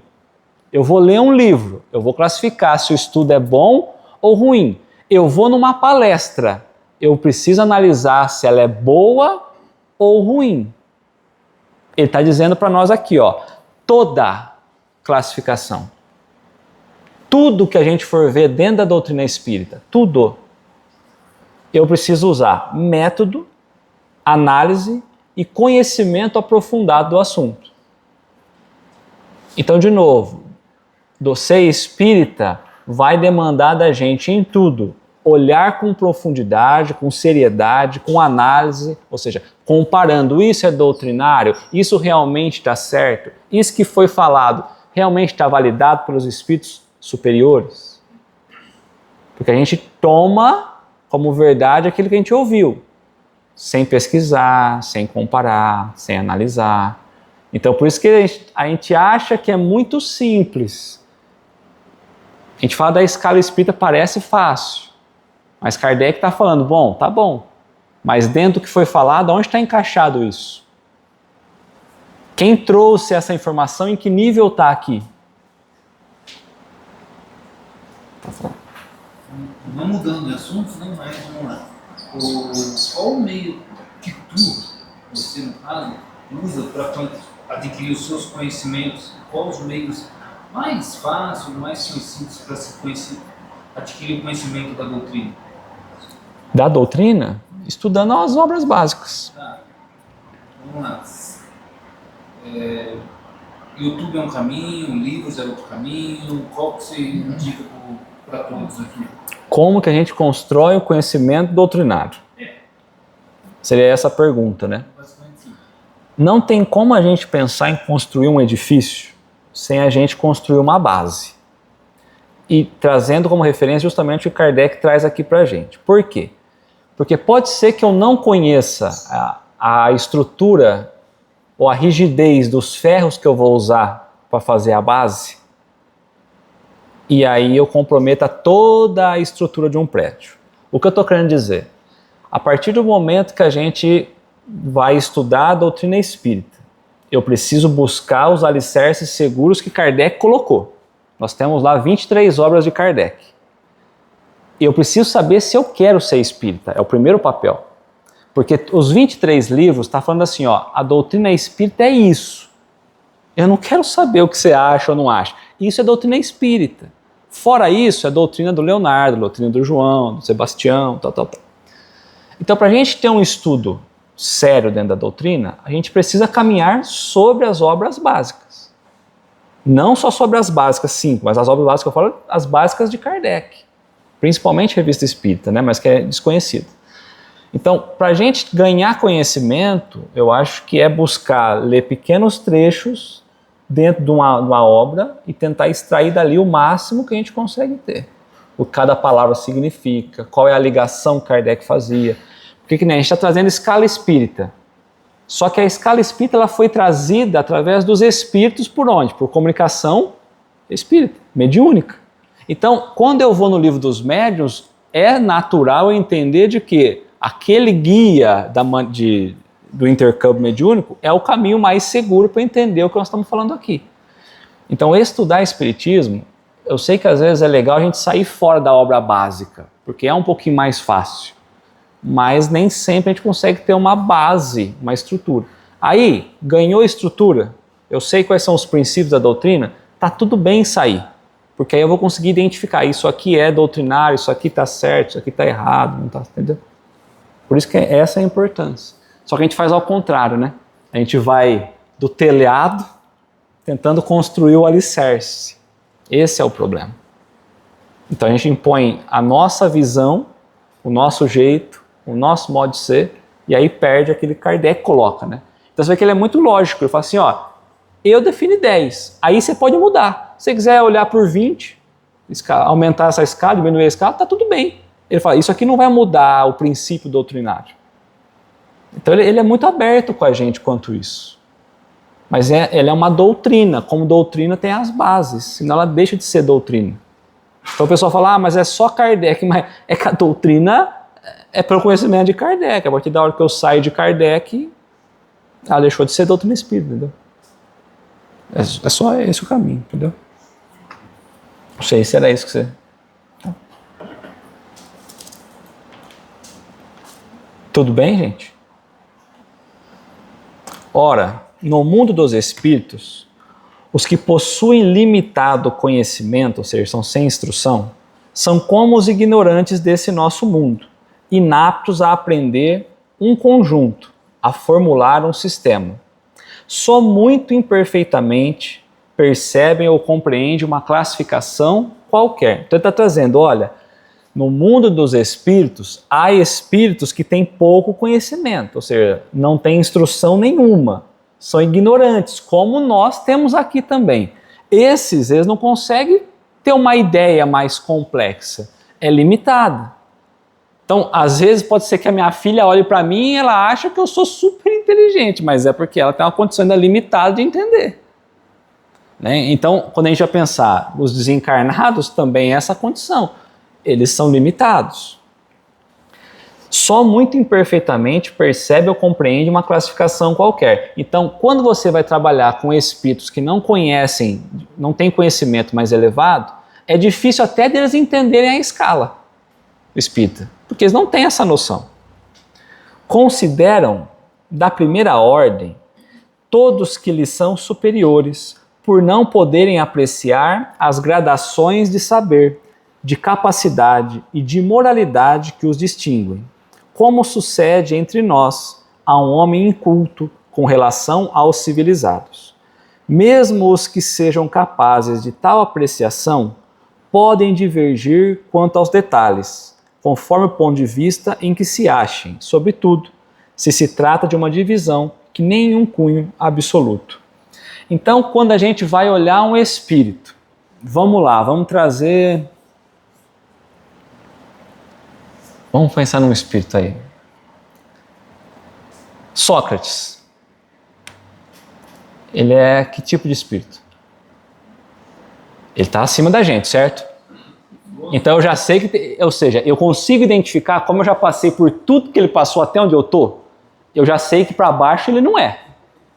Eu vou ler um livro. Eu vou classificar se o estudo é bom ou ruim. Eu vou numa palestra. Eu preciso analisar se ela é boa ou ruim. Ele está dizendo para nós aqui, ó, toda classificação. Tudo que a gente for ver dentro da doutrina espírita, tudo, eu preciso usar método, análise e conhecimento aprofundado do assunto. Então, de novo, do ser espírita vai demandar da gente em tudo olhar com profundidade, com seriedade, com análise, ou seja, comparando isso é doutrinário, isso realmente está certo, isso que foi falado realmente está validado pelos espíritos superiores. Porque a gente toma como verdade aquilo que a gente ouviu, sem pesquisar, sem comparar, sem analisar. Então, por isso que a gente acha que é muito simples. A gente fala da escala espírita, parece fácil. Mas Kardec está falando, bom, tá bom. Mas dentro do que foi falado, onde está encaixado isso? Quem trouxe essa informação, em que nível está aqui? Não mudando de assunto, né? Mas vamos lá. Qual o meio que você no caso, usa para adquirir os seus conhecimentos? Quais os meios mais fáceis, mais simples para se conhecer, adquirir o conhecimento da doutrina? Da doutrina? Estudando as obras básicas. Tá. Vamos lá. YouTube é um caminho, livros é outro caminho. Qual que você indica para todos aqui? Como que a gente constrói o conhecimento doutrinário? Seria essa a pergunta, né? Não tem como a gente pensar em construir um edifício sem a gente construir uma base. E trazendo como referência justamente o que Kardec traz aqui para a gente. Por quê? Porque pode ser que eu não conheça a estrutura ou a rigidez dos ferros que eu vou usar para fazer a base, e aí eu comprometa toda a estrutura de um prédio. O que eu estou querendo dizer? A partir do momento que a gente vai estudar a doutrina espírita, eu preciso buscar os alicerces seguros que Kardec colocou. Nós temos lá 23 obras de Kardec. eu preciso saber se eu quero ser espírita, é o primeiro papel. Porque os 23 livros estão falando assim, ó, a doutrina espírita é isso. Eu não quero saber o que você acha ou não acha. Isso é doutrina espírita. Fora isso, é a doutrina do Leonardo, a doutrina do João, do Sebastião, tal. Então, para a gente ter um estudo sério dentro da doutrina, a gente precisa caminhar sobre as obras básicas. Não só sobre as básicas, sim, mas as obras básicas que eu falo, as básicas de Kardec. Principalmente Revista Espírita, né, mas que é desconhecido. Então, para a gente ganhar conhecimento, eu acho que é buscar ler pequenos trechos dentro de uma obra e tentar extrair dali o máximo que a gente consegue ter. O que cada palavra significa, qual é a ligação que Kardec fazia. Porque que nem a gente está trazendo escala espírita. Só que a escala espírita ela foi trazida através dos espíritos por onde? Por comunicação espírita, mediúnica. Então, quando eu vou no livro dos médiuns, é natural eu entender de que aquele guia do intercâmbio mediúnico é o caminho mais seguro para entender o que nós estamos falando aqui. Então, estudar espiritismo, eu sei que às vezes é legal a gente sair fora da obra básica, porque é um pouquinho mais fácil, mas nem sempre a gente consegue ter uma base, uma estrutura. Aí, ganhou estrutura, eu sei quais são os princípios da doutrina, tá tudo bem sair, porque aí eu vou conseguir identificar, isso aqui é doutrinário, isso aqui está certo, isso aqui está errado, não está, entendeu? Por isso que essa é a importância. Só que a gente faz ao contrário, né? A gente vai do telhado tentando construir o alicerce. Esse é o problema. Então a gente impõe a nossa visão, o nosso jeito, o nosso modo de ser, e aí perde aquele que Kardec coloca, né? Então você vê que ele é muito lógico. Ele fala assim, ó, eu defino 10, aí você pode mudar. Se você quiser olhar por 20, aumentar essa escala, diminuir a escala, tá tudo bem. Ele fala, isso aqui não vai mudar o princípio doutrinário. Então ele é muito aberto com a gente quanto isso. Mas ele é uma doutrina, como doutrina tem as bases, senão ela deixa de ser doutrina. Então o pessoal fala, mas é só Kardec, mas é que a doutrina é pelo conhecimento de Kardec. A partir da hora que eu saio de Kardec, ela deixou de ser doutrina espírita, entendeu? É só esse o caminho, entendeu? Não sei se era isso que você... Tudo bem, gente? Ora, no mundo dos espíritos, os que possuem limitado conhecimento, ou seja, são sem instrução, são como os ignorantes desse nosso mundo, inaptos a aprender um conjunto, a formular um sistema. Só muito imperfeitamente percebem ou compreendem uma classificação qualquer. Então ele está trazendo, olha, no mundo dos espíritos, há espíritos que têm pouco conhecimento, ou seja, não têm instrução nenhuma, são ignorantes, como nós temos aqui também. Eles não conseguem ter uma ideia mais complexa, é limitada. Então, às vezes pode ser que a minha filha olhe para mim e ela acha que eu sou super inteligente, mas é porque ela tem uma condição ainda limitada de entender. Né? Então, quando a gente vai pensar nos desencarnados, também é essa condição. Eles são limitados. Só muito imperfeitamente percebe ou compreende uma classificação qualquer. Então, quando você vai trabalhar com espíritos que não conhecem, não têm conhecimento mais elevado, é difícil até deles entenderem a escala espírita, porque eles não têm essa noção. Consideram, da primeira ordem, todos que lhes são superiores, por não poderem apreciar as gradações de saber, de capacidade e de moralidade que os distinguem, como sucede entre nós a um homem inculto com relação aos civilizados. Mesmo os que sejam capazes de tal apreciação podem divergir quanto aos detalhes, conforme o ponto de vista em que se achem, sobretudo, se se trata de uma divisão que nem um cunho absoluto. Então, quando a gente vai olhar um espírito, vamos lá, vamos trazer... Vamos pensar num espírito aí. Sócrates. Ele é que tipo de espírito? Ele está acima da gente, certo? Então eu já sei que, ou seja, eu consigo identificar, como eu já passei por tudo que ele passou até onde eu estou, eu já sei que para baixo ele não é.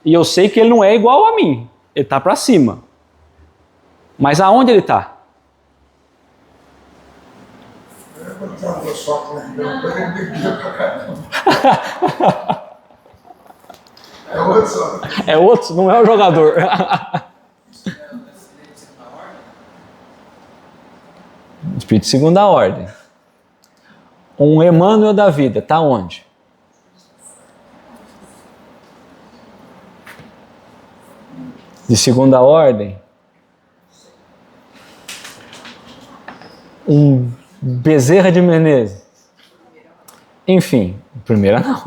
E eu sei que ele não é igual a mim. Ele está para cima. Mas aonde ele está? só convidando, ele bebia pra caramba. É outro só. É outro, não é o jogador. Espírito de segunda ordem. Um Emmanuel da vida, está onde? De segunda ordem. Um Bezerra de Menezes. Enfim, primeira não.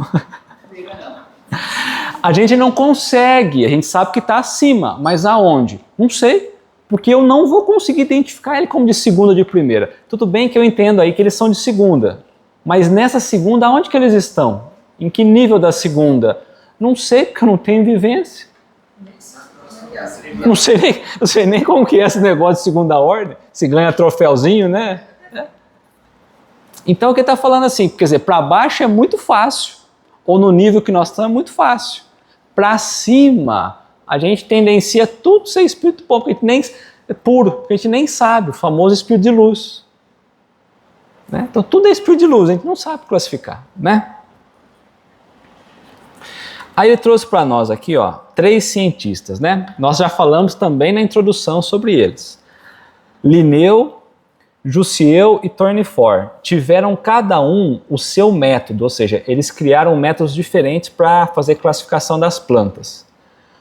A gente não consegue, a gente sabe que está acima, mas aonde? Não sei, porque eu não vou conseguir identificar ele como de segunda ou de primeira. Tudo bem que eu entendo aí que eles são de segunda, mas nessa segunda, aonde que eles estão? Em que nível da segunda? Não sei, porque eu não tenho vivência. Não sei nem como que é esse negócio de segunda ordem, se ganha troféuzinho, né? Então o que ele está falando assim, quer dizer, para baixo é muito fácil, ou no nível que nós estamos é muito fácil. Para cima, a gente tendencia tudo ser espírito puro, porque a gente nem, é puro, porque a gente nem sabe, o famoso espírito de luz. Né? Então tudo é espírito de luz, a gente não sabe classificar, né? Aí ele trouxe para nós aqui, ó, 3 cientistas, né? Nós já falamos também na introdução sobre eles. Linneu, Jussieu e Tournefort tiveram cada um o seu método, ou seja, eles criaram métodos diferentes para fazer classificação das plantas.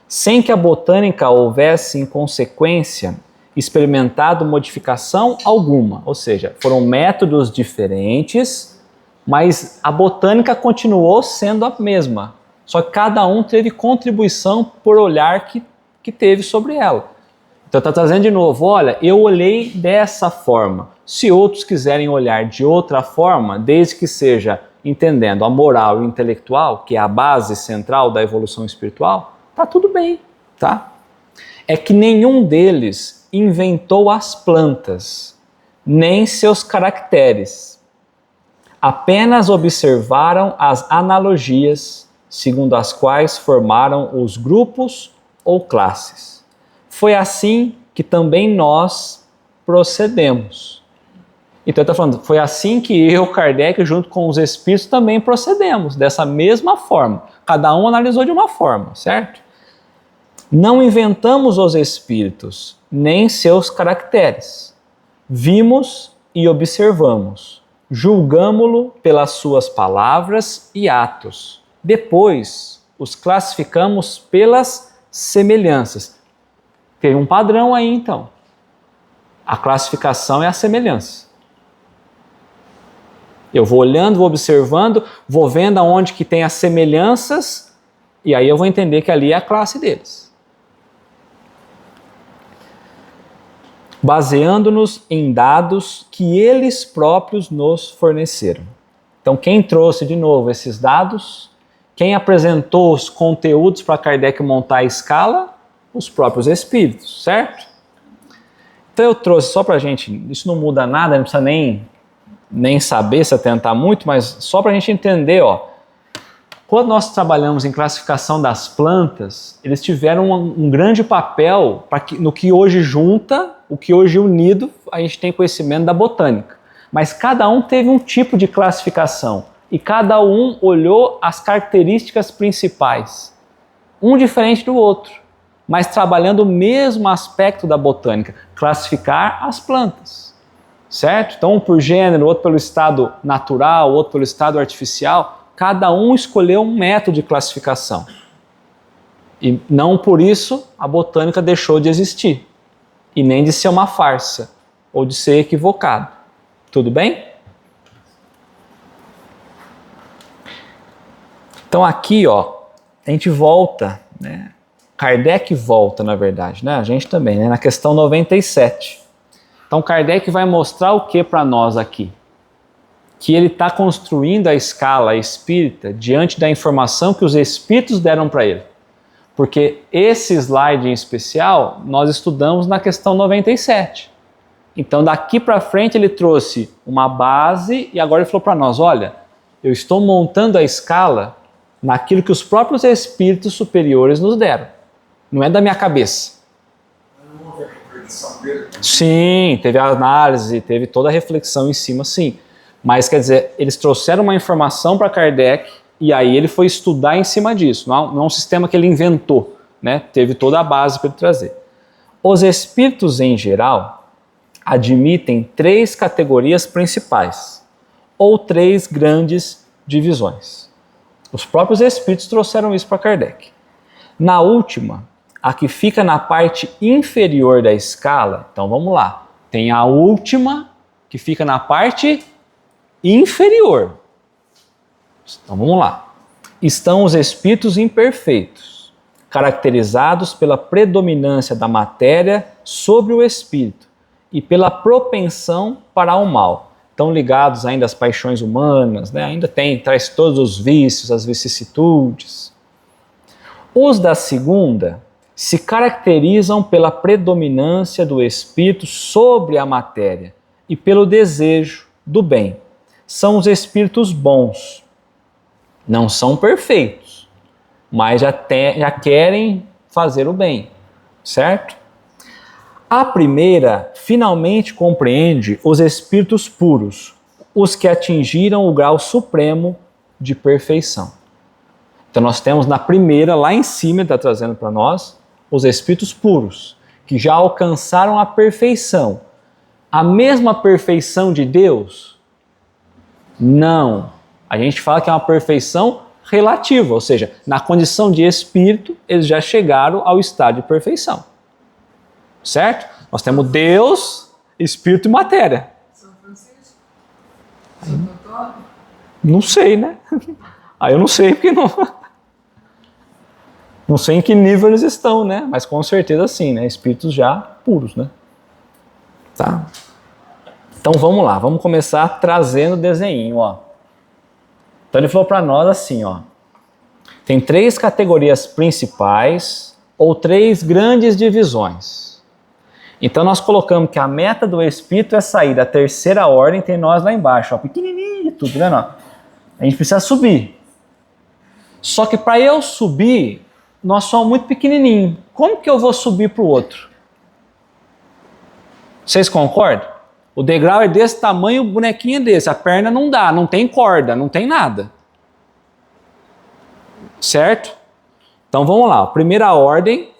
Sem que a botânica houvesse, em consequência, experimentado modificação alguma, ou seja, foram métodos diferentes, mas a botânica continuou sendo a mesma. Só que cada um teve contribuição por olhar que teve sobre ela. Então está trazendo de novo, olha, eu olhei dessa forma. Se outros quiserem olhar de outra forma, desde que seja entendendo a moral e o intelectual, que é a base central da evolução espiritual, tá tudo bem, tá? É que nenhum deles inventou as plantas, nem seus caracteres. Apenas observaram as analogias segundo as quais formaram os grupos ou classes. Foi assim que também nós procedemos. Então ele está falando, foi assim que eu, Kardec, junto com os espíritos, também procedemos, dessa mesma forma. Cada um analisou de uma forma, certo? Não inventamos os espíritos, nem seus caracteres. Vimos e observamos. Julgamo-lo pelas suas palavras e atos. Depois, os classificamos pelas semelhanças. Tem um padrão aí, então. A classificação é a semelhança. Eu vou olhando, vou observando, vou vendo aonde que tem as semelhanças, e aí eu vou entender que ali é a classe deles. Baseando-nos em dados que eles próprios nos forneceram. Então, quem trouxe de novo esses dados? Quem apresentou os conteúdos para Kardec montar a escala? Os próprios espíritos, certo? Então eu trouxe só para a gente, isso não muda nada, não precisa nem saber se atentar muito, mas só para a gente entender, ó. Quando nós trabalhamos em classificação das plantas, eles tiveram um grande papel no que hoje junta, o que hoje unido, a gente tem conhecimento da botânica. Mas cada um teve um tipo de classificação. E cada um olhou as características principais, um diferente do outro, mas trabalhando o mesmo aspecto da botânica, classificar as plantas, certo? Então um por gênero, outro pelo estado natural, outro pelo estado artificial, cada um escolheu um método de classificação. E não por isso a botânica deixou de existir, e nem de ser uma farsa, ou de ser equivocado. Tudo bem? Então aqui, ó, a gente volta, né? Kardec volta, na verdade, né? A gente também, né? Na questão 97. Então Kardec vai mostrar o que para nós aqui? Que ele está construindo a escala espírita diante da informação que os espíritos deram para ele. Porque esse slide em especial nós estudamos na questão 97. Então daqui para frente ele trouxe uma base e agora ele falou para nós, olha, eu estou montando a escala naquilo que os próprios espíritos superiores nos deram. Não é da minha cabeça. Não houve a reflexão dele. Sim, teve a análise, teve toda a reflexão em cima, sim. Mas quer dizer, eles trouxeram uma informação para Kardec e aí ele foi estudar em cima disso. Não é um sistema que ele inventou, né? Teve toda a base para ele trazer. Os espíritos em geral admitem 3 categorias principais ou 3 grandes divisões. Os próprios espíritos trouxeram isso para Kardec. Na última, a que fica na parte inferior da escala, então vamos lá, tem a última que fica na parte inferior. Então vamos lá. Estão os espíritos imperfeitos, caracterizados pela predominância da matéria sobre o espírito e pela propensão para o mal. Estão ligados ainda às paixões humanas, né? Ainda traz todos os vícios, as vicissitudes. Os da segunda se caracterizam pela predominância do espírito sobre a matéria e pelo desejo do bem. São os espíritos bons. Não são perfeitos, mas já querem fazer o bem, certo? A primeira finalmente compreende os espíritos puros, os que atingiram o grau supremo de perfeição. Então nós temos na primeira, lá em cima, está trazendo para nós, os espíritos puros, que já alcançaram a perfeição. A mesma perfeição de Deus? Não. A gente fala que é uma perfeição relativa, ou seja, na condição de espírito, eles já chegaram ao estado de perfeição. Certo? Nós temos Deus, espírito e matéria. São Francisco? Santo Antônio? Não sei, né? Aí eu não sei porque não... Não sei em que nível eles estão, né? Mas com certeza sim, né? Espíritos já puros, né? Tá? Então vamos lá, vamos começar trazendo o desenho, ó. Então ele falou para nós assim, ó. Tem 3 categorias principais ou 3 grandes divisões. Então nós colocamos que a meta do espírito é sair da terceira ordem, tem nós lá embaixo, ó, pequenininho, tudo, vendo? A gente precisa subir. Só que para eu subir, nós somos muito pequenininhos. Como que eu vou subir para o outro? Vocês concordam? O degrau é desse tamanho, o bonequinho é desse. A perna não dá, não tem corda, não tem nada. Certo? Então vamos lá. Primeira ordem,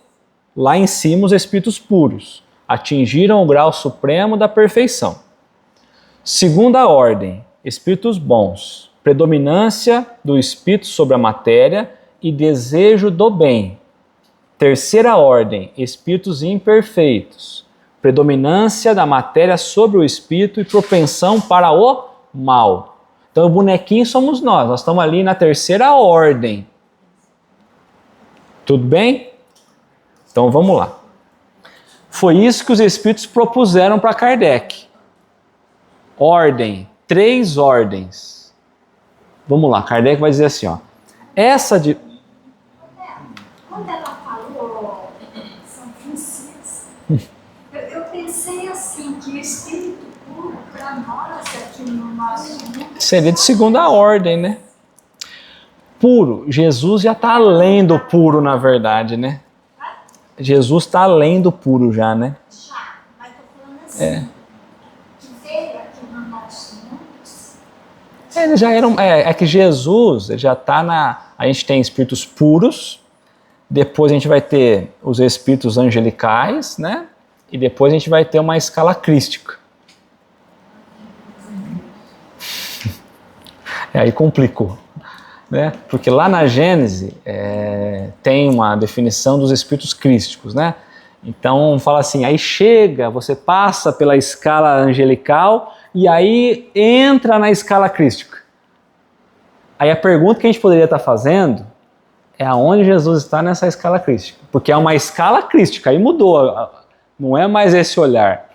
lá em cima os espíritos puros. Atingiram o grau supremo da perfeição. Segunda ordem, espíritos bons. Predominância do espírito sobre a matéria e desejo do bem. Terceira ordem, espíritos imperfeitos. Predominância da matéria sobre o espírito e propensão para o mal. Então o bonequinho somos nós estamos ali na terceira ordem. Tudo bem? Então vamos lá. Foi isso que os espíritos propuseram para Kardec. Ordem, 3 ordens. Vamos lá, Kardec vai dizer assim, ó. Essa de... Quando ela falou São Francisco, eu pensei assim, que o espírito puro para nós aqui no nosso mundo... Seria de segunda ordem, né? Puro, Jesus já está além do puro, na verdade, né? Jesus está além do puro já, né? Já, mas estou falando assim, que veio aqui no nosso mundo... Eles já eram... É que Jesus já está na... A gente tem espíritos puros, depois a gente vai ter os espíritos angelicais, né? E depois a gente vai ter uma escala crística. Aí complicou, né? Porque lá na Gênese tem uma definição dos espíritos crísticos, né? Então fala assim, aí chega, você passa pela escala angelical e aí entra na escala crística. Aí a pergunta que a gente poderia estar fazendo é aonde Jesus está nessa escala crística. Porque é uma escala crística, aí mudou, não é mais esse olhar.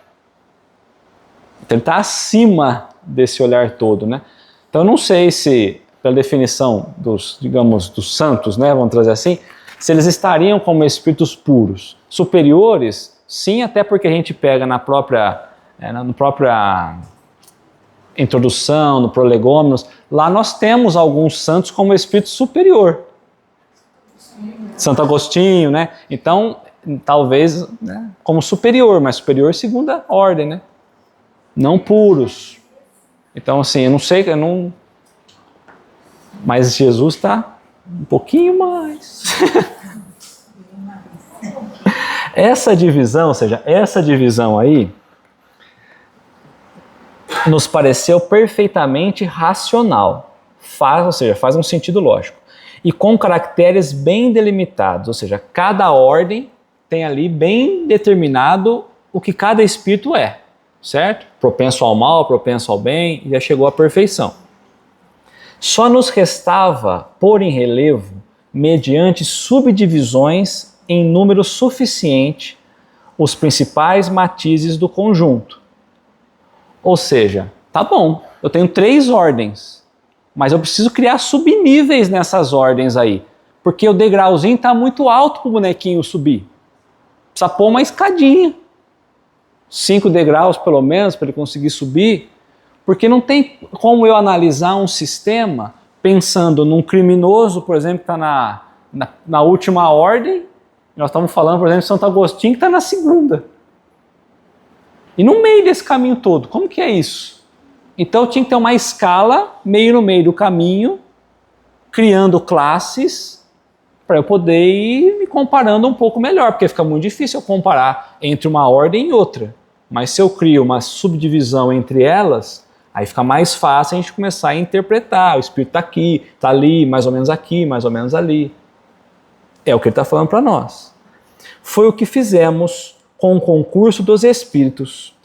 Então ele está acima desse olhar todo, né? Então eu não sei se, pela definição dos, digamos, dos santos, né, vamos trazer assim, se eles estariam como espíritos puros. Superiores, sim, até porque a gente pega na própria introdução, no Prolegômenos, lá nós temos alguns santos como espírito superior. Santo Agostinho, né? Então, talvez, né, como superior, mas superior segunda ordem, né? Não puros. Então, assim, eu não sei, mas Jesus está um pouquinho mais. Essa divisão, ou seja, essa divisão aí, nos pareceu perfeitamente racional. Faz um sentido lógico. E com caracteres bem delimitados, ou seja, cada ordem tem ali bem determinado o que cada espírito é, certo? Propenso ao mal, propenso ao bem, já chegou à perfeição. Só nos restava pôr em relevo, mediante subdivisões em número suficiente, os principais matizes do conjunto. Ou seja, tá bom, eu tenho 3 ordens, mas eu preciso criar subníveis nessas ordens aí, porque o degrauzinho está muito alto para o bonequinho subir. Precisa pôr uma escadinha, 5 degraus pelo menos para ele conseguir subir, porque não tem como eu analisar um sistema pensando num criminoso, por exemplo, que está na última ordem. Nós estamos falando, por exemplo, de Santo Agostinho, que está na segunda. E no meio desse caminho todo, como que é isso? Então tinha que ter uma escala meio no meio do caminho, criando classes, para eu poder ir me comparando um pouco melhor, porque fica muito difícil eu comparar entre uma ordem e outra. Mas se eu crio uma subdivisão entre elas, aí fica mais fácil a gente começar a interpretar. O espírito está aqui, está ali, mais ou menos aqui, mais ou menos ali. É o que ele está falando para nós. Foi o que fizemos com o concurso dos espíritos,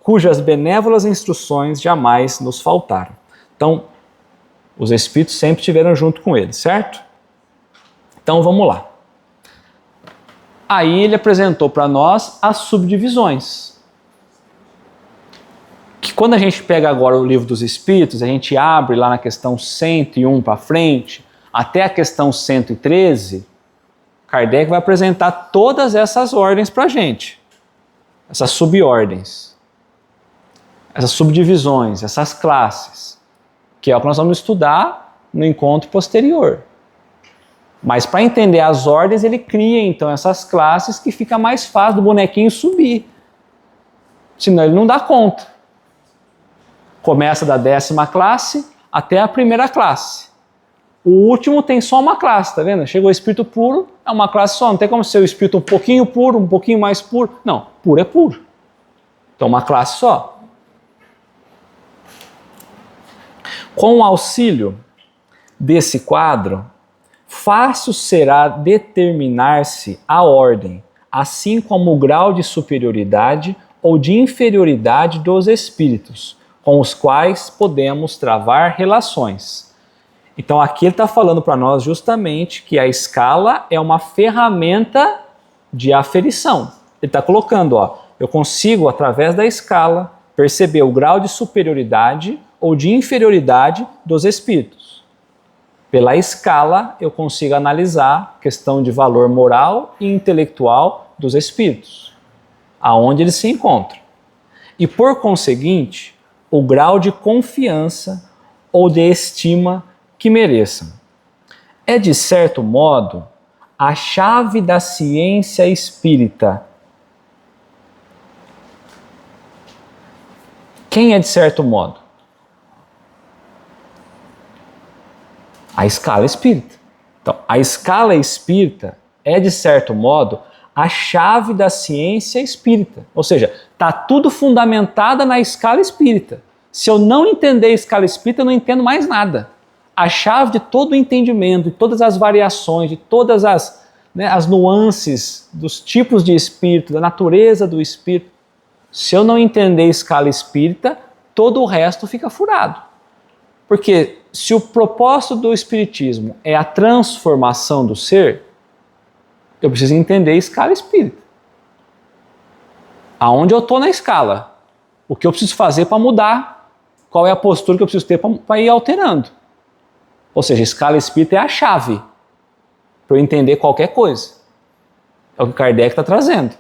cujas benévolas instruções jamais nos faltaram. Então, os espíritos sempre estiveram junto com ele, certo? Então, vamos lá. Aí ele apresentou para nós as subdivisões. Que quando a gente pega agora o livro dos Espíritos, a gente abre lá na questão 101 para frente, até a questão 113, Kardec vai apresentar todas essas ordens para a gente. Essas subordens, essas subdivisões, essas classes, que é o que nós vamos estudar no encontro posterior. Mas para entender as ordens, ele cria então essas classes que fica mais fácil do bonequinho subir. Senão ele não dá conta. Começa da 10ª classe até a 1ª classe. O último tem só uma classe, tá vendo? Chegou o espírito puro, é uma classe só. Não tem como ser o espírito um pouquinho puro, um pouquinho mais puro. Não, puro é puro. Então uma classe só. Com o auxílio desse quadro, fácil será determinar-se a ordem, assim como o grau de superioridade ou de inferioridade dos espíritos, com os quais podemos travar relações. Então aqui ele está falando para nós justamente que a escala é uma ferramenta de aferição. Ele está colocando, eu consigo através da escala perceber o grau de superioridade ou de inferioridade dos espíritos. Pela escala eu consigo analisar a questão de valor moral e intelectual dos espíritos, aonde eles se encontram. E por conseguinte, o grau de confiança ou de estima que mereçam. É, de certo modo, a chave da ciência espírita. Quem é de certo modo? A escala espírita. Então, a escala espírita é, de certo modo, a chave da ciência espírita. Ou seja, está tudo fundamentada na escala espírita. Se eu não entender a escala espírita, eu não entendo mais nada. A chave de todo o entendimento, de todas as variações, de todas as nuances dos tipos de espírito, da natureza do espírito. Se eu não entender a escala espírita, todo o resto fica furado. Porque se o propósito do espiritismo é a transformação do ser, eu preciso entender a escala espírita. Aonde eu estou na escala? O que eu preciso fazer para mudar? Qual é a postura que eu preciso ter para ir alterando? Ou seja, a escala espírita é a chave para eu entender qualquer coisa. É o que Kardec está trazendo.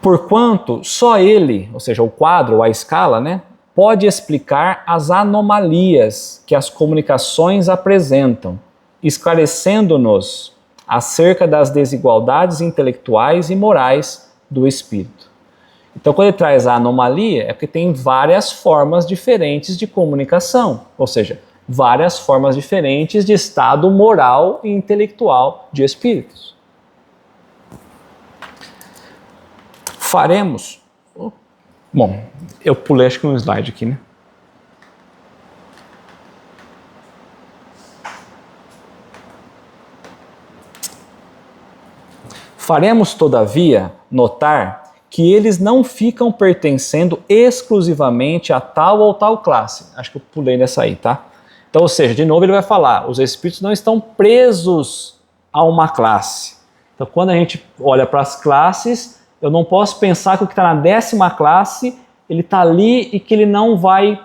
Porquanto só ele, ou seja, o quadro ou a escala, pode explicar as anomalias que as comunicações apresentam, esclarecendo-nos acerca das desigualdades intelectuais e morais do espírito. Então, quando ele traz a anomalia, é porque tem várias formas diferentes de comunicação, ou seja, várias formas diferentes de estado moral e intelectual de espíritos. Faremos... Bom, eu pulei acho que um slide aqui, né? Faremos, todavia, notar que eles não ficam pertencendo exclusivamente a tal ou tal classe. Acho que eu pulei nessa aí, tá? Então, ou seja, de novo ele vai falar, os espíritos não estão presos a uma classe. Então, quando a gente olha para as classes, eu não posso pensar que o que está na 10ª classe, ele está ali e que ele não vai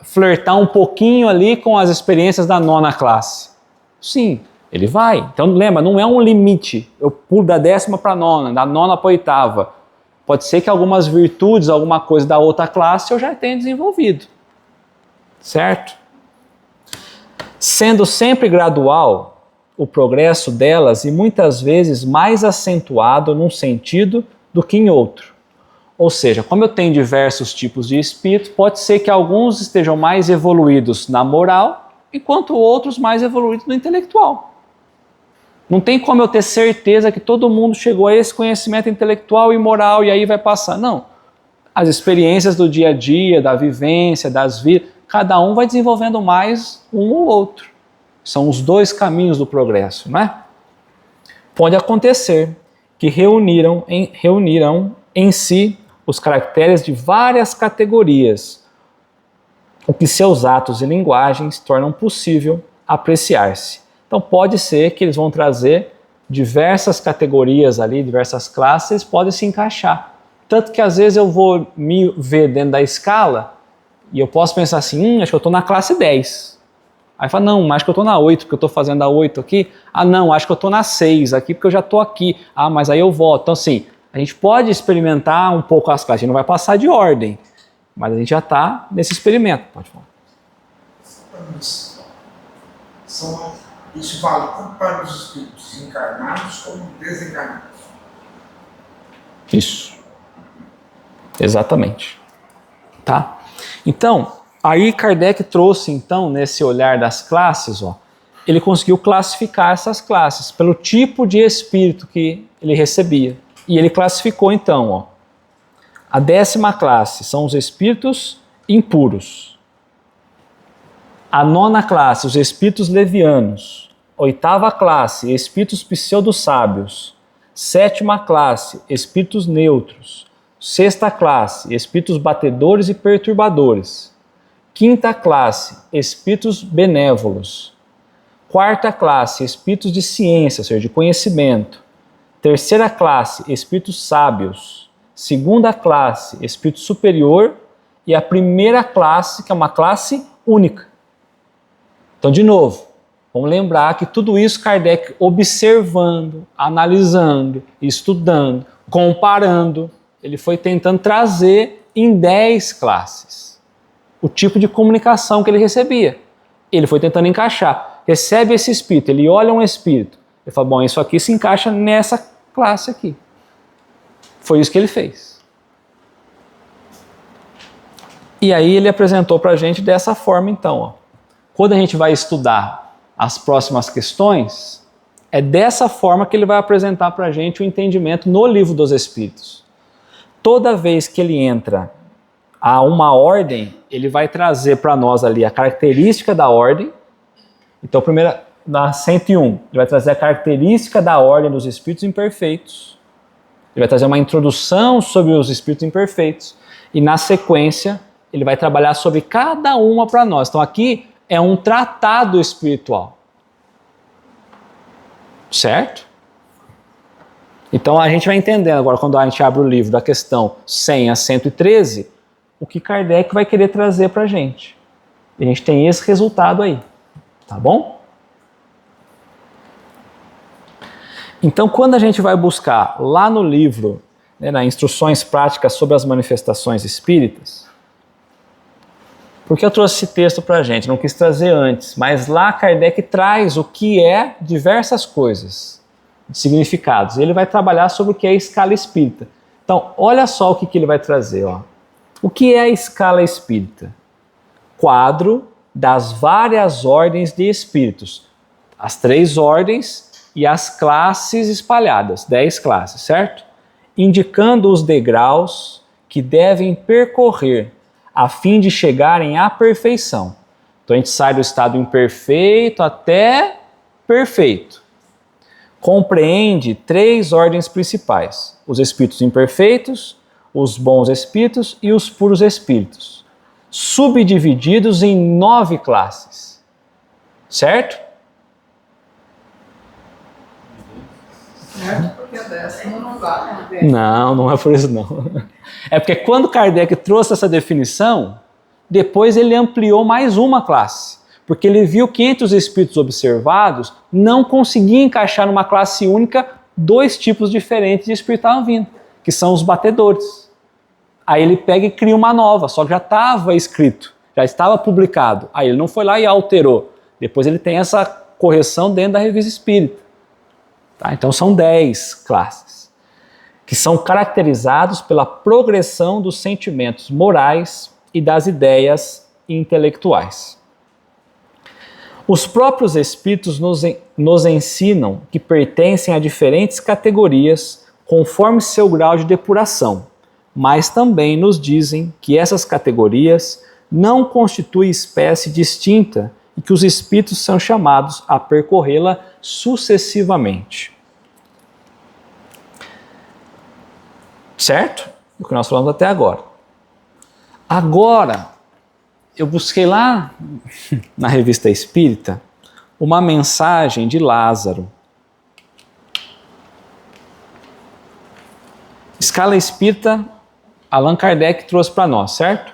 flertar um pouquinho ali com as experiências da 9ª classe. Sim, ele vai. Então, lembra, não é um limite. Eu pulo da 10ª para a 9ª, da 9ª para a 8ª. Pode ser que algumas virtudes, alguma coisa da outra classe eu já tenha desenvolvido. Certo? Sendo sempre gradual o progresso delas e muitas vezes mais acentuado num sentido do que em outro. Ou seja, como eu tenho diversos tipos de espírito, pode ser que alguns estejam mais evoluídos na moral, enquanto outros mais evoluídos no intelectual. Não tem como eu ter certeza que todo mundo chegou a esse conhecimento intelectual e moral e aí vai passar. Não. As experiências do dia a dia, da vivência, das vidas, cada um vai desenvolvendo mais um ou outro. São os dois caminhos do progresso, não é? Pode acontecer que reuniram em si os caracteres de várias categorias, o que seus atos e linguagens tornam possível apreciar-se. Então pode ser que eles vão trazer diversas categorias ali, diversas classes, podem se encaixar. Tanto que às vezes eu vou me ver dentro da escala e eu posso pensar assim, acho que eu estou na classe 10. Aí fala, não, acho que eu estou na 8, porque eu estou fazendo a 8 aqui. Ah, não, acho que eu estou na 6 aqui, porque eu já estou aqui. Ah, mas aí eu volto. Então assim, a gente pode experimentar um pouco as classes, a gente não vai passar de ordem, mas a gente já está nesse experimento. Pode falar. Isso vale tanto para os espíritos encarnados como desencarnados. Isso. Exatamente. Tá? Então, aí Kardec trouxe, então, nesse olhar das classes, ó, ele conseguiu classificar essas classes pelo tipo de espírito que ele recebia. E ele classificou, então, ó, a 10ª classe são os espíritos impuros. A 9ª classe, os espíritos levianos. 8ª classe, espíritos pseudo-sábios. 7ª classe, espíritos neutros. 6ª classe, espíritos batedores e perturbadores. 5ª classe, espíritos benévolos. 4ª classe, espíritos de ciência, ou seja, de conhecimento. 3ª classe, espíritos sábios. 2ª classe, espírito superior. E a 1ª classe, que é uma classe única. Então, de novo, vamos lembrar que tudo isso Kardec observando, analisando, estudando, comparando, ele foi tentando trazer em 10 classes o tipo de comunicação que ele recebia. Ele foi tentando encaixar. Recebe esse espírito, ele olha um espírito, ele fala, bom, isso aqui se encaixa nessa classe aqui. Foi isso que ele fez. E aí ele apresentou para a gente dessa forma, então, ó. Quando a gente vai estudar as próximas questões, é dessa forma que ele vai apresentar para a gente o entendimento no Livro dos Espíritos. Toda vez que ele entra a uma ordem, ele vai trazer para nós ali a característica da ordem. Então, primeiro, na 101, ele vai trazer a característica da ordem dos espíritos imperfeitos. Ele vai trazer uma introdução sobre os espíritos imperfeitos. E na sequência, ele vai trabalhar sobre cada uma para nós. Então, aqui é um tratado espiritual. Certo? Então a gente vai entendendo agora, quando a gente abre o livro da questão 100 a 113, o que Kardec vai querer trazer para a gente. E a gente tem esse resultado aí. Tá bom? Então, quando a gente vai buscar lá no livro, né, nas Instruções Práticas sobre as Manifestações Espíritas, por que eu trouxe esse texto para a gente? Não quis trazer antes, mas lá Kardec traz o que é diversas coisas, significados. Ele vai trabalhar sobre o que é a escala espírita. Então, olha só o que ele vai trazer. Ó. O que é a escala espírita? Quadro das várias ordens de espíritos. As 3 ordens e as classes espalhadas, 10 classes, certo? Indicando os degraus que devem percorrer a fim de chegarem à perfeição. Então a gente sai do estado imperfeito até perfeito. Compreende 3 ordens principais: os espíritos imperfeitos, os bons espíritos e os puros espíritos, subdivididos em 9 classes. Certo? Certo? Porque a 10ª não dá. Não é por isso não. É porque quando Kardec trouxe essa definição, depois ele ampliou mais uma classe. Porque ele viu que entre os espíritos observados não conseguia encaixar numa classe única 2 tipos diferentes de espírito que estavam vindo, que são os batedores. Aí ele pega e cria uma nova, só que já estava escrito, já estava publicado. Aí ele não foi lá e alterou. Depois ele tem essa correção dentro da Revista Espírita. Tá? Então são 10 classes, que são caracterizados pela progressão dos sentimentos morais e das ideias intelectuais. Os próprios espíritos nos ensinam que pertencem a diferentes categorias conforme seu grau de depuração, mas também nos dizem que essas categorias não constituem espécie distinta e que os espíritos são chamados a percorrê-la sucessivamente. Certo? O que nós falamos até agora. Agora, eu busquei lá na Revista Espírita uma mensagem de Lázaro. Escala Espírita, Allan Kardec trouxe para nós, certo?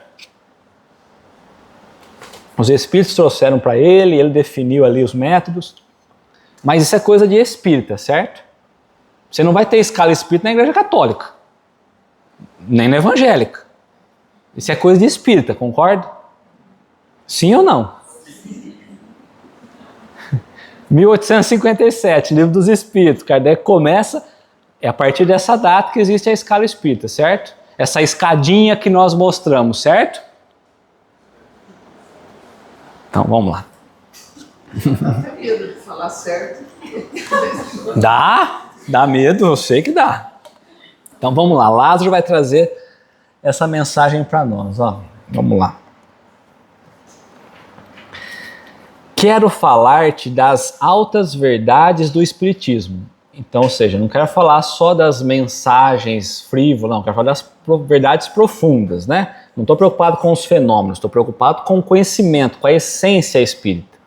Os espíritos trouxeram para ele definiu ali os métodos, mas isso é coisa de espírita, certo? Você não vai ter escala espírita na Igreja Católica, nem na Evangélica. Isso é coisa de espírita, concorda? Sim ou não? 1857, Livro dos Espíritos. Kardec começa, é a partir dessa data que existe a escala espírita, certo? Essa escadinha que nós mostramos, certo? Então, vamos lá. Dá medo de falar certo. Dá medo, eu sei que dá. Então, vamos lá. Lázaro vai trazer essa mensagem para nós. Ó. Vamos lá. Quero falar-te das altas verdades do Espiritismo. Então, ou seja, não quero falar só das mensagens frívolas, não, quero falar das verdades profundas, né? Não estou preocupado com os fenômenos, estou preocupado com o conhecimento, com a essência espírita.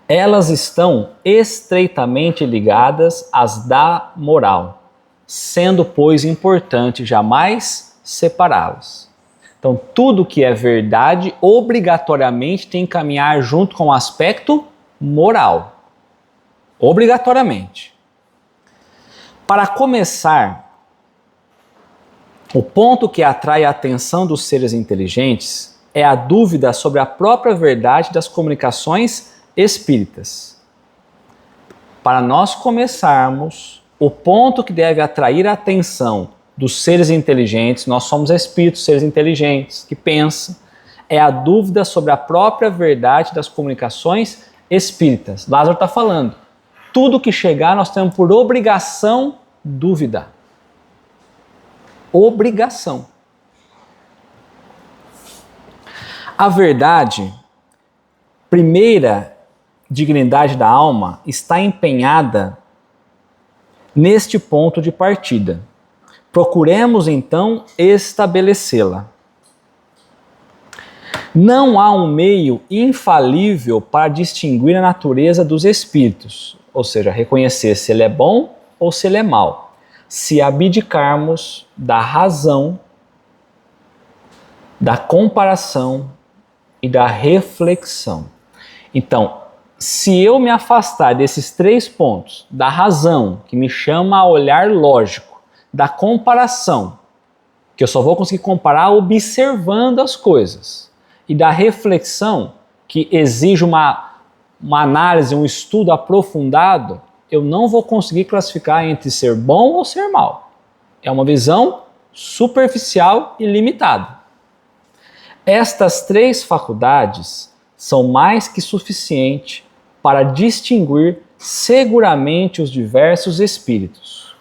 Elas estão estreitamente ligadas às da moral, sendo, pois, importante jamais separá-las. Então, tudo que é verdade, obrigatoriamente tem que caminhar junto com o aspecto moral. Obrigatoriamente. Para começar, o ponto que atrai a atenção dos seres inteligentes é a dúvida sobre a própria verdade das comunicações espíritas. Para nós começarmos, o ponto que deve atrair a atenção dos seres inteligentes, nós somos espíritos, seres inteligentes, que pensam, é a dúvida sobre a própria verdade das comunicações espíritas. Lázaro está falando, tudo que chegar nós temos por obrigação duvidar. Obrigação. A verdade, primeira dignidade da alma, está empenhada neste ponto de partida. Procuremos então estabelecê-la. Não há um meio infalível para distinguir a natureza dos espíritos, ou seja, reconhecer se ele é bom ou se ele é mau, se abdicarmos da razão, da comparação e da reflexão. Então, se eu me afastar desses 3 pontos, da razão, que me chama a olhar lógico, da comparação, que eu só vou conseguir comparar observando as coisas, e da reflexão, que exige uma análise, um estudo aprofundado, eu não vou conseguir classificar entre ser bom ou ser mal. É uma visão superficial e limitado. Estas 3 faculdades são mais que suficientes para distinguir seguramente os diversos espíritos.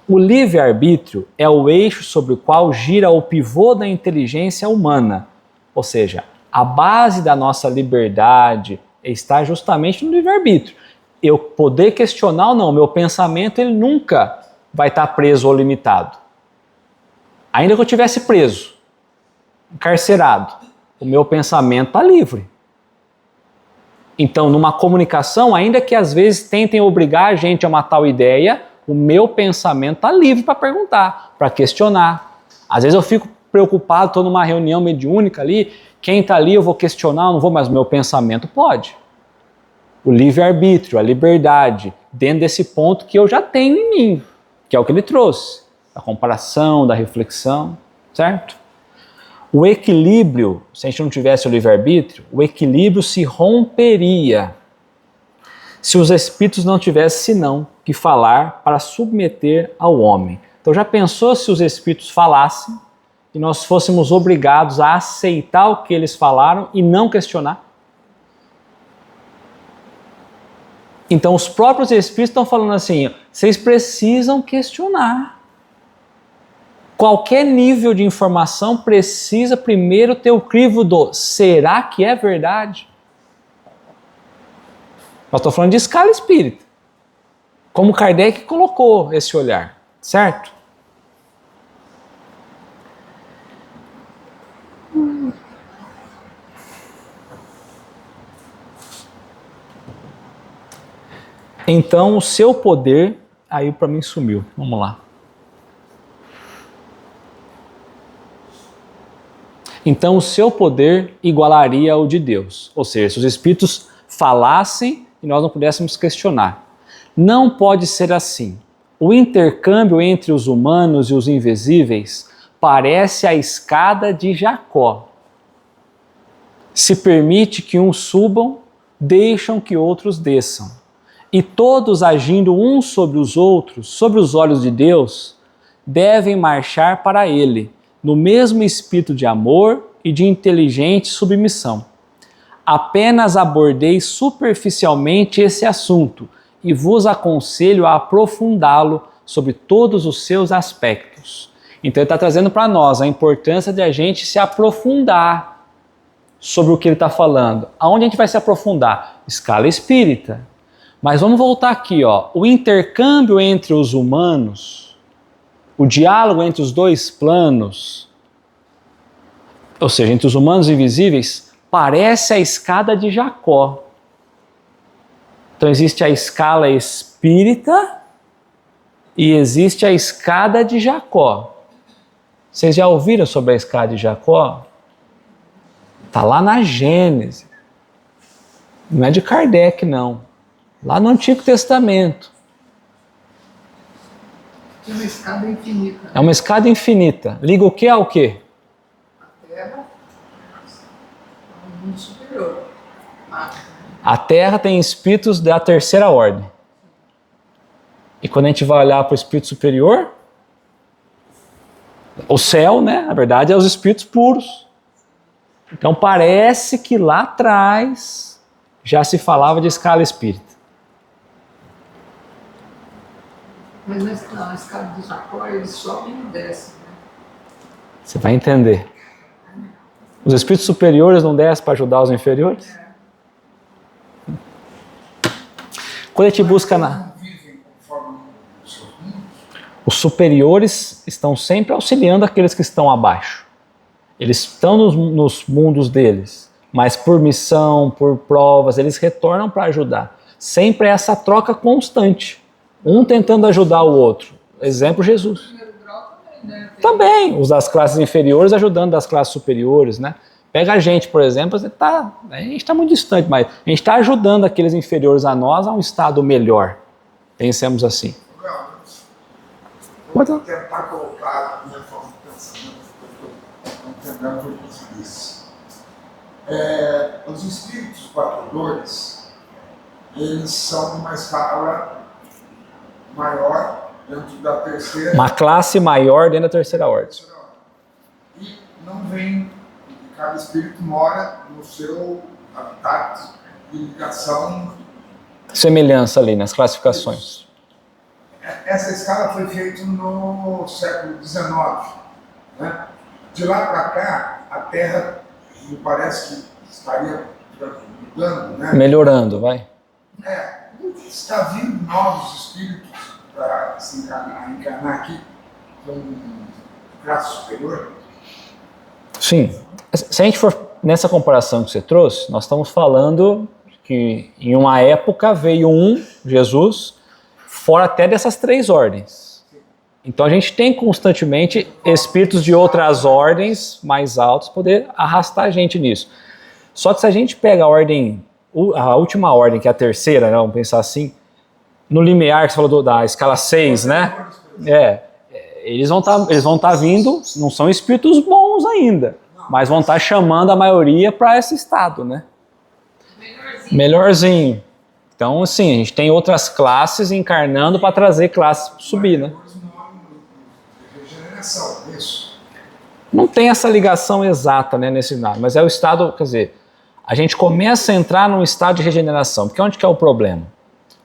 O livre-arbítrio é o eixo sobre o qual gira o pivô da inteligência humana, ou seja, a base da nossa liberdade está justamente no livre-arbítrio. Eu poder questionar ou não, meu pensamento ele nunca vai estar preso ou limitado. Ainda que eu estivesse preso, encarcerado, o meu pensamento está livre. Então, numa comunicação, ainda que às vezes tentem obrigar a gente a uma tal ideia, o meu pensamento está livre para perguntar, para questionar. Às vezes eu fico preocupado, estou numa reunião mediúnica ali, quem está ali eu vou questionar, eu não vou, mas o meu pensamento pode. O livre-arbítrio, a liberdade, dentro desse ponto que eu já tenho em mim, que é o que ele trouxe, da comparação, da reflexão, certo? O equilíbrio, se a gente não tivesse o livre-arbítrio, o equilíbrio se romperia se os espíritos não tivessem senão que falar para submeter ao homem. Então já pensou se os espíritos falassem e nós fôssemos obrigados a aceitar o que eles falaram e não questionar? Então os próprios espíritos estão falando assim, vocês precisam questionar. Qualquer nível de informação precisa primeiro ter o crivo do será que é verdade? Nós estamos falando de escala espírita. Como Kardec colocou esse olhar, certo? Então o seu poder, aí para mim sumiu, vamos lá. Então o seu poder igualaria ao de Deus. Ou seja, se os espíritos falassem e nós não pudéssemos questionar. Não pode ser assim. O intercâmbio entre os humanos e os invisíveis parece a escada de Jacó. Se permite que uns subam, deixam que outros desçam. E todos agindo uns sobre os outros, sobre os olhos de Deus, devem marchar para Ele, no mesmo espírito de amor e de inteligente submissão. Apenas abordei superficialmente esse assunto e vos aconselho a aprofundá-lo sobre todos os seus aspectos. Então ele está trazendo para nós a importância de a gente se aprofundar sobre o que ele está falando. Aonde a gente vai se aprofundar? Escala espírita. Mas vamos voltar aqui, ó. O intercâmbio entre os humanos, o diálogo entre os 2 planos, ou seja, entre os humanos e invisíveis, parece a escada de Jacó. Então existe a escala espírita e existe a escada de Jacó. Vocês já ouviram sobre a escada de Jacó? Está lá na Gênesis. Não é de Kardec, não. Lá no Antigo Testamento. É uma escada infinita. É uma escada infinita. Liga o que ao quê? A Terra ao mundo superior. A Terra tem espíritos da 3ª ordem. E quando a gente vai olhar para o espírito superior, o céu, né, na verdade, é os espíritos puros. Então parece que lá atrás já se falava de escala espírita. Mas na escada de Jacó eles sobem e descem. Né? Você vai entender. Os espíritos superiores não descem para ajudar os inferiores? Quando a gente busca na... Os superiores estão sempre auxiliando aqueles que estão abaixo. Eles estão nos mundos deles, mas por missão, por provas, eles retornam para ajudar. Sempre é essa troca constante. Um tentando ajudar o outro. Exemplo, Jesus. Primeiro grau também, né? Também, os das classes inferiores ajudando das classes superiores, né? Pega a gente, por exemplo, a gente está muito distante, mas a gente está ajudando aqueles inferiores a nós a um estado melhor. Pensemos assim. Vou tentar colocar a minha forma de pensamento, entendendo o que eu disse. Os espíritos batalhadores, eles são de uma escala maior dentro da terceira. Uma classe maior dentro da terceira ordem. E não vem, cada espírito mora no seu habitat de ligação. Semelhança ali nas classificações. Essa escala foi feita no século XIX. Né? De lá para cá, a Terra me parece que estaria mudando, né? Melhorando, vai. Está vindo novos espíritos para se encarnar aqui com classe superior. Sim. Se a gente for nessa comparação que você trouxe, nós estamos falando que em uma época veio Jesus, fora até dessas três ordens. Então a gente tem constantemente espíritos de outras ordens mais altos poder arrastar a gente nisso. Só que se a gente pega a última ordem, que é a terceira, né, vamos pensar assim, no limiar que você falou da escala 6, né? Eles vão estar vindo, não são espíritos bons ainda, mas vão estar chamando a maioria para esse estado, né? Melhorzinho. Então, assim, a gente tem outras classes encarnando para trazer classes subir, né? Regeneração, isso. Não tem essa ligação exata, né, nesse nada, mas é o estado, quer dizer, a gente começa a entrar num estado de regeneração, porque onde que é o problema?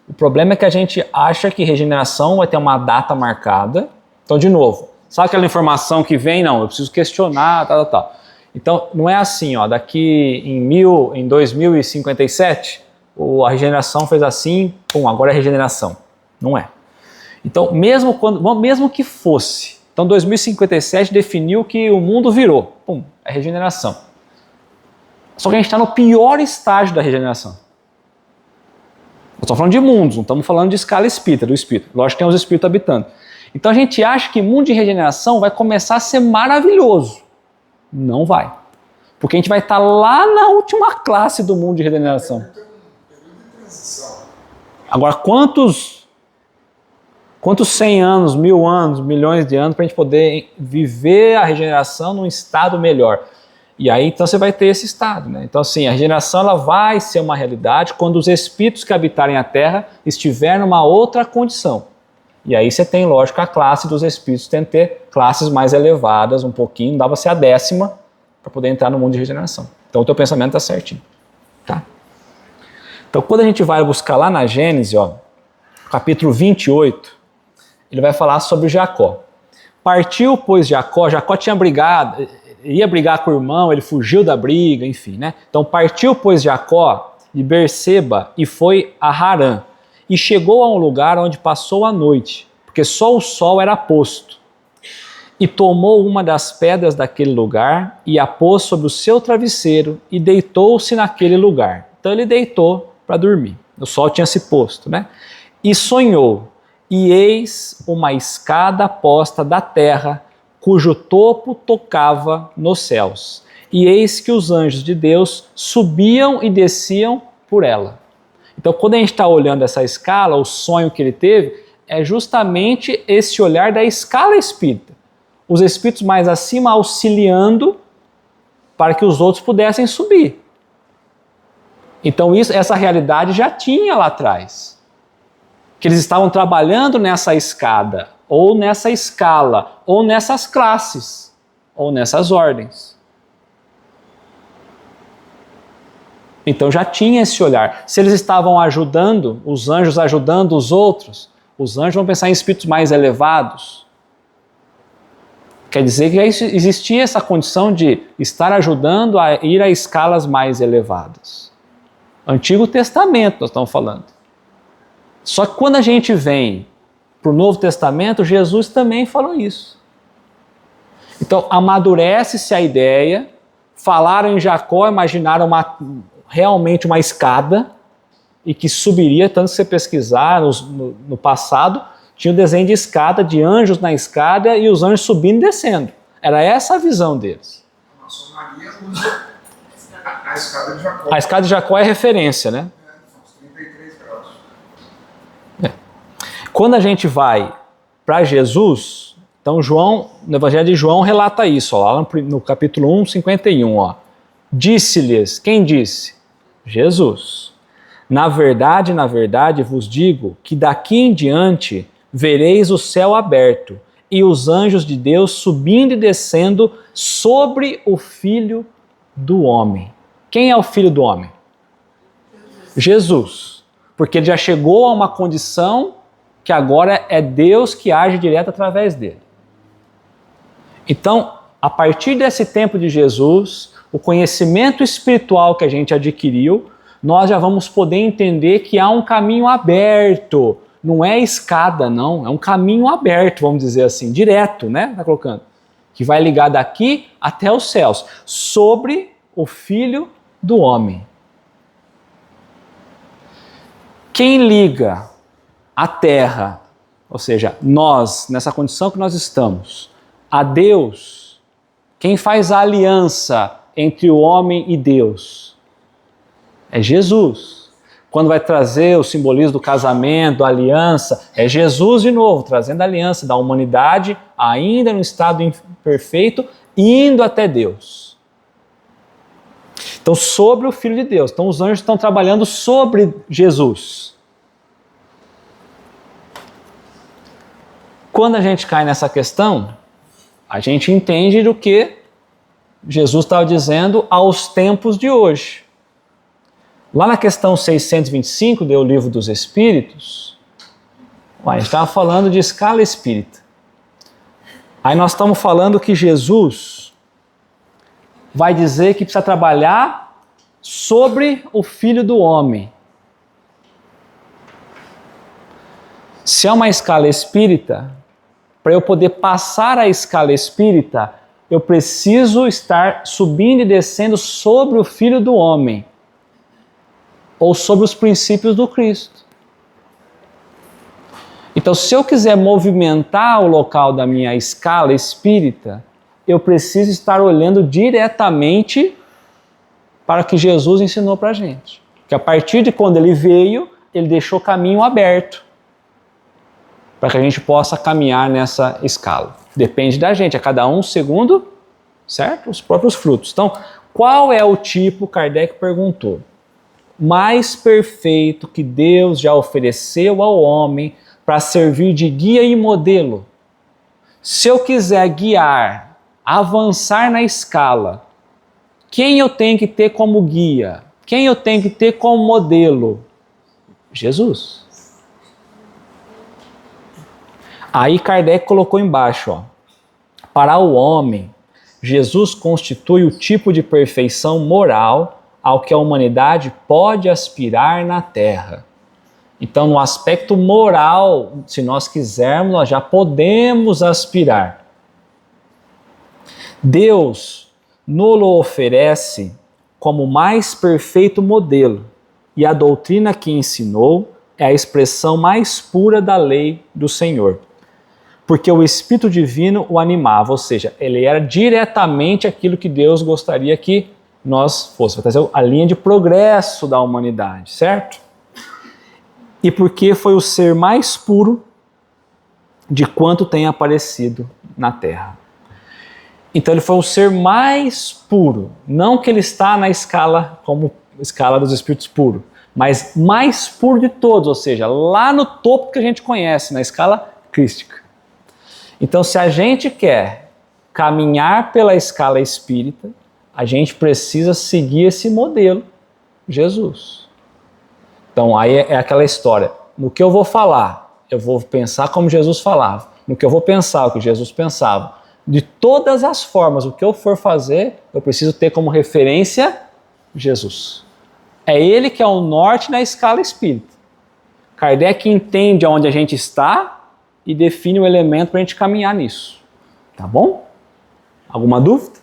O problema é que a gente acha que regeneração vai ter uma data marcada. Então, de novo, sabe aquela informação que vem? Não, eu preciso questionar, tal. Então, não é assim, ó, daqui em 2057, a regeneração fez assim, pum, agora é regeneração. Não é. Então, mesmo que fosse, então 2057 definiu que o mundo virou, pum, é regeneração. Só que a gente está no pior estágio da regeneração. Nós estamos falando de mundos, não estamos falando de escala espírita, do espírito. Lógico que tem os espíritos habitando. Então a gente acha que mundo de regeneração vai começar a ser maravilhoso. Não vai. Porque a gente vai estar lá na última classe do mundo de regeneração. Agora, quantos 100 anos, 1000 anos, milhões de anos para a gente poder viver a regeneração num estado melhor? E aí, então, você vai ter esse estado, né? Então, assim, a regeneração ela vai ser uma realidade quando os espíritos que habitarem a Terra estiverem numa outra condição. E aí você tem, lógico, a classe dos espíritos, tem que ter classes mais elevadas, um pouquinho, dava ser a 10ª para poder entrar no mundo de regeneração. Então, o teu pensamento está certinho, tá? Então, quando a gente vai buscar lá na Gênesis, ó, capítulo 28, ele vai falar sobre Jacó. Partiu, pois, Jacó tinha brigado, ia brigar com o irmão, ele fugiu da briga, enfim, né? Então partiu, pois, Jacó de Berseba e foi a Harã, e chegou a um lugar onde passou a noite, porque só o sol era posto. E tomou uma das pedras daquele lugar e a pôs sobre o seu travesseiro e deitou-se naquele lugar. Então ele deitou para dormir. O sol tinha se posto, né? E sonhou, e eis uma escada posta da terra, cujo topo tocava nos céus. E eis que os anjos de Deus subiam e desciam por ela. Então, quando a gente está olhando essa escala, o sonho que ele teve é justamente esse olhar da escala espírita. Os espíritos mais acima auxiliando para que os outros pudessem subir. Então, essa realidade já tinha lá atrás. Que eles estavam trabalhando nessa escada, ou nessa escala, ou nessas classes, ou nessas ordens. Então já tinha esse olhar. Se eles estavam ajudando, os anjos ajudando os outros, os anjos vão pensar em espíritos mais elevados. Quer dizer que existia essa condição de estar ajudando a ir a escalas mais elevadas. Antigo Testamento nós estamos falando. Só que quando a gente vem para o Novo Testamento, Jesus também falou isso. Então, amadurece-se a ideia, falaram em Jacó, imaginaram realmente uma escada, e que subiria, tanto que você pesquisar no passado, tinha o desenho de escada, de anjos na escada, e os anjos subindo e descendo. Era essa a visão deles. A maçonaria usa a escada de Jacó. A escada de Jacó é referência, né? São os 33 graus. Quando a gente vai para Jesus, então no Evangelho de João relata isso, ó, lá no capítulo 1, 51. Ó. Disse-lhes, quem disse? Jesus. Na verdade, vos digo que daqui em diante vereis o céu aberto e os anjos de Deus subindo e descendo sobre o Filho do Homem. Quem é o Filho do Homem? Jesus. Porque ele já chegou a uma condição que agora é Deus que age direto através dele. Então, a partir desse tempo de Jesus, o conhecimento espiritual que a gente adquiriu, nós já vamos poder entender que há um caminho aberto. Não é escada, não. É um caminho aberto, vamos dizer assim, direto, né? Tá colocando. Que vai ligar daqui até os céus, sobre o Filho do Homem. Quem liga a terra, ou seja, nós, nessa condição que nós estamos, a Deus, quem faz a aliança entre o homem e Deus é Jesus. Quando vai trazer o simbolismo do casamento, a aliança, é Jesus de novo, trazendo a aliança da humanidade, ainda no estado imperfeito, indo até Deus. Então, sobre o Filho de Deus. Então, os anjos estão trabalhando sobre Jesus. Quando a gente cai nessa questão, a gente entende do que Jesus estava dizendo aos tempos de hoje. Lá na questão 625 do Livro dos Espíritos, a gente estava falando de escala espírita. Aí nós estamos falando que Jesus vai dizer que precisa trabalhar sobre o Filho do Homem. Se é uma escala espírita, para eu poder passar a escala espírita, eu preciso estar subindo e descendo sobre o Filho do Homem, ou sobre os princípios do Cristo. Então, se eu quiser movimentar o local da minha escala espírita, eu preciso estar olhando diretamente para o que Jesus ensinou para a gente. Que a partir de quando ele veio, ele deixou caminho aberto para que a gente possa caminhar nessa escala. Depende da gente, a cada um segundo, certo? Os próprios frutos. Então, qual é o tipo, Kardec perguntou, mais perfeito que Deus já ofereceu ao homem para servir de guia e modelo? Se eu quiser guiar, avançar na escala, quem eu tenho que ter como guia? Quem eu tenho que ter como modelo? Jesus. Aí Kardec colocou embaixo, ó, para o homem, Jesus constitui o tipo de perfeição moral ao que a humanidade pode aspirar na Terra. Então, no aspecto moral, se nós quisermos, nós já podemos aspirar. Deus nos oferece como mais perfeito modelo, e a doutrina que ensinou é a expressão mais pura da lei do Senhor. Porque o Espírito Divino o animava, ou seja, ele era diretamente aquilo que Deus gostaria que nós fôssemos, trazer a linha de progresso da humanidade, certo? E porque foi o ser mais puro de quanto tem aparecido na Terra. Então ele foi o ser mais puro, não que ele está na escala como escala dos espíritos puros, mas mais puro de todos, ou seja, lá no topo que a gente conhece, na escala crística. Então, se a gente quer caminhar pela escala espírita, a gente precisa seguir esse modelo, Jesus. Então, aí é aquela história. No que eu vou falar, eu vou pensar como Jesus falava. No que eu vou pensar, o que Jesus pensava. De todas as formas, o que eu for fazer, eu preciso ter como referência Jesus. É ele que é o norte na escala espírita. Kardec entende onde a gente está e define o elemento para a gente caminhar nisso. Tá bom? Alguma dúvida?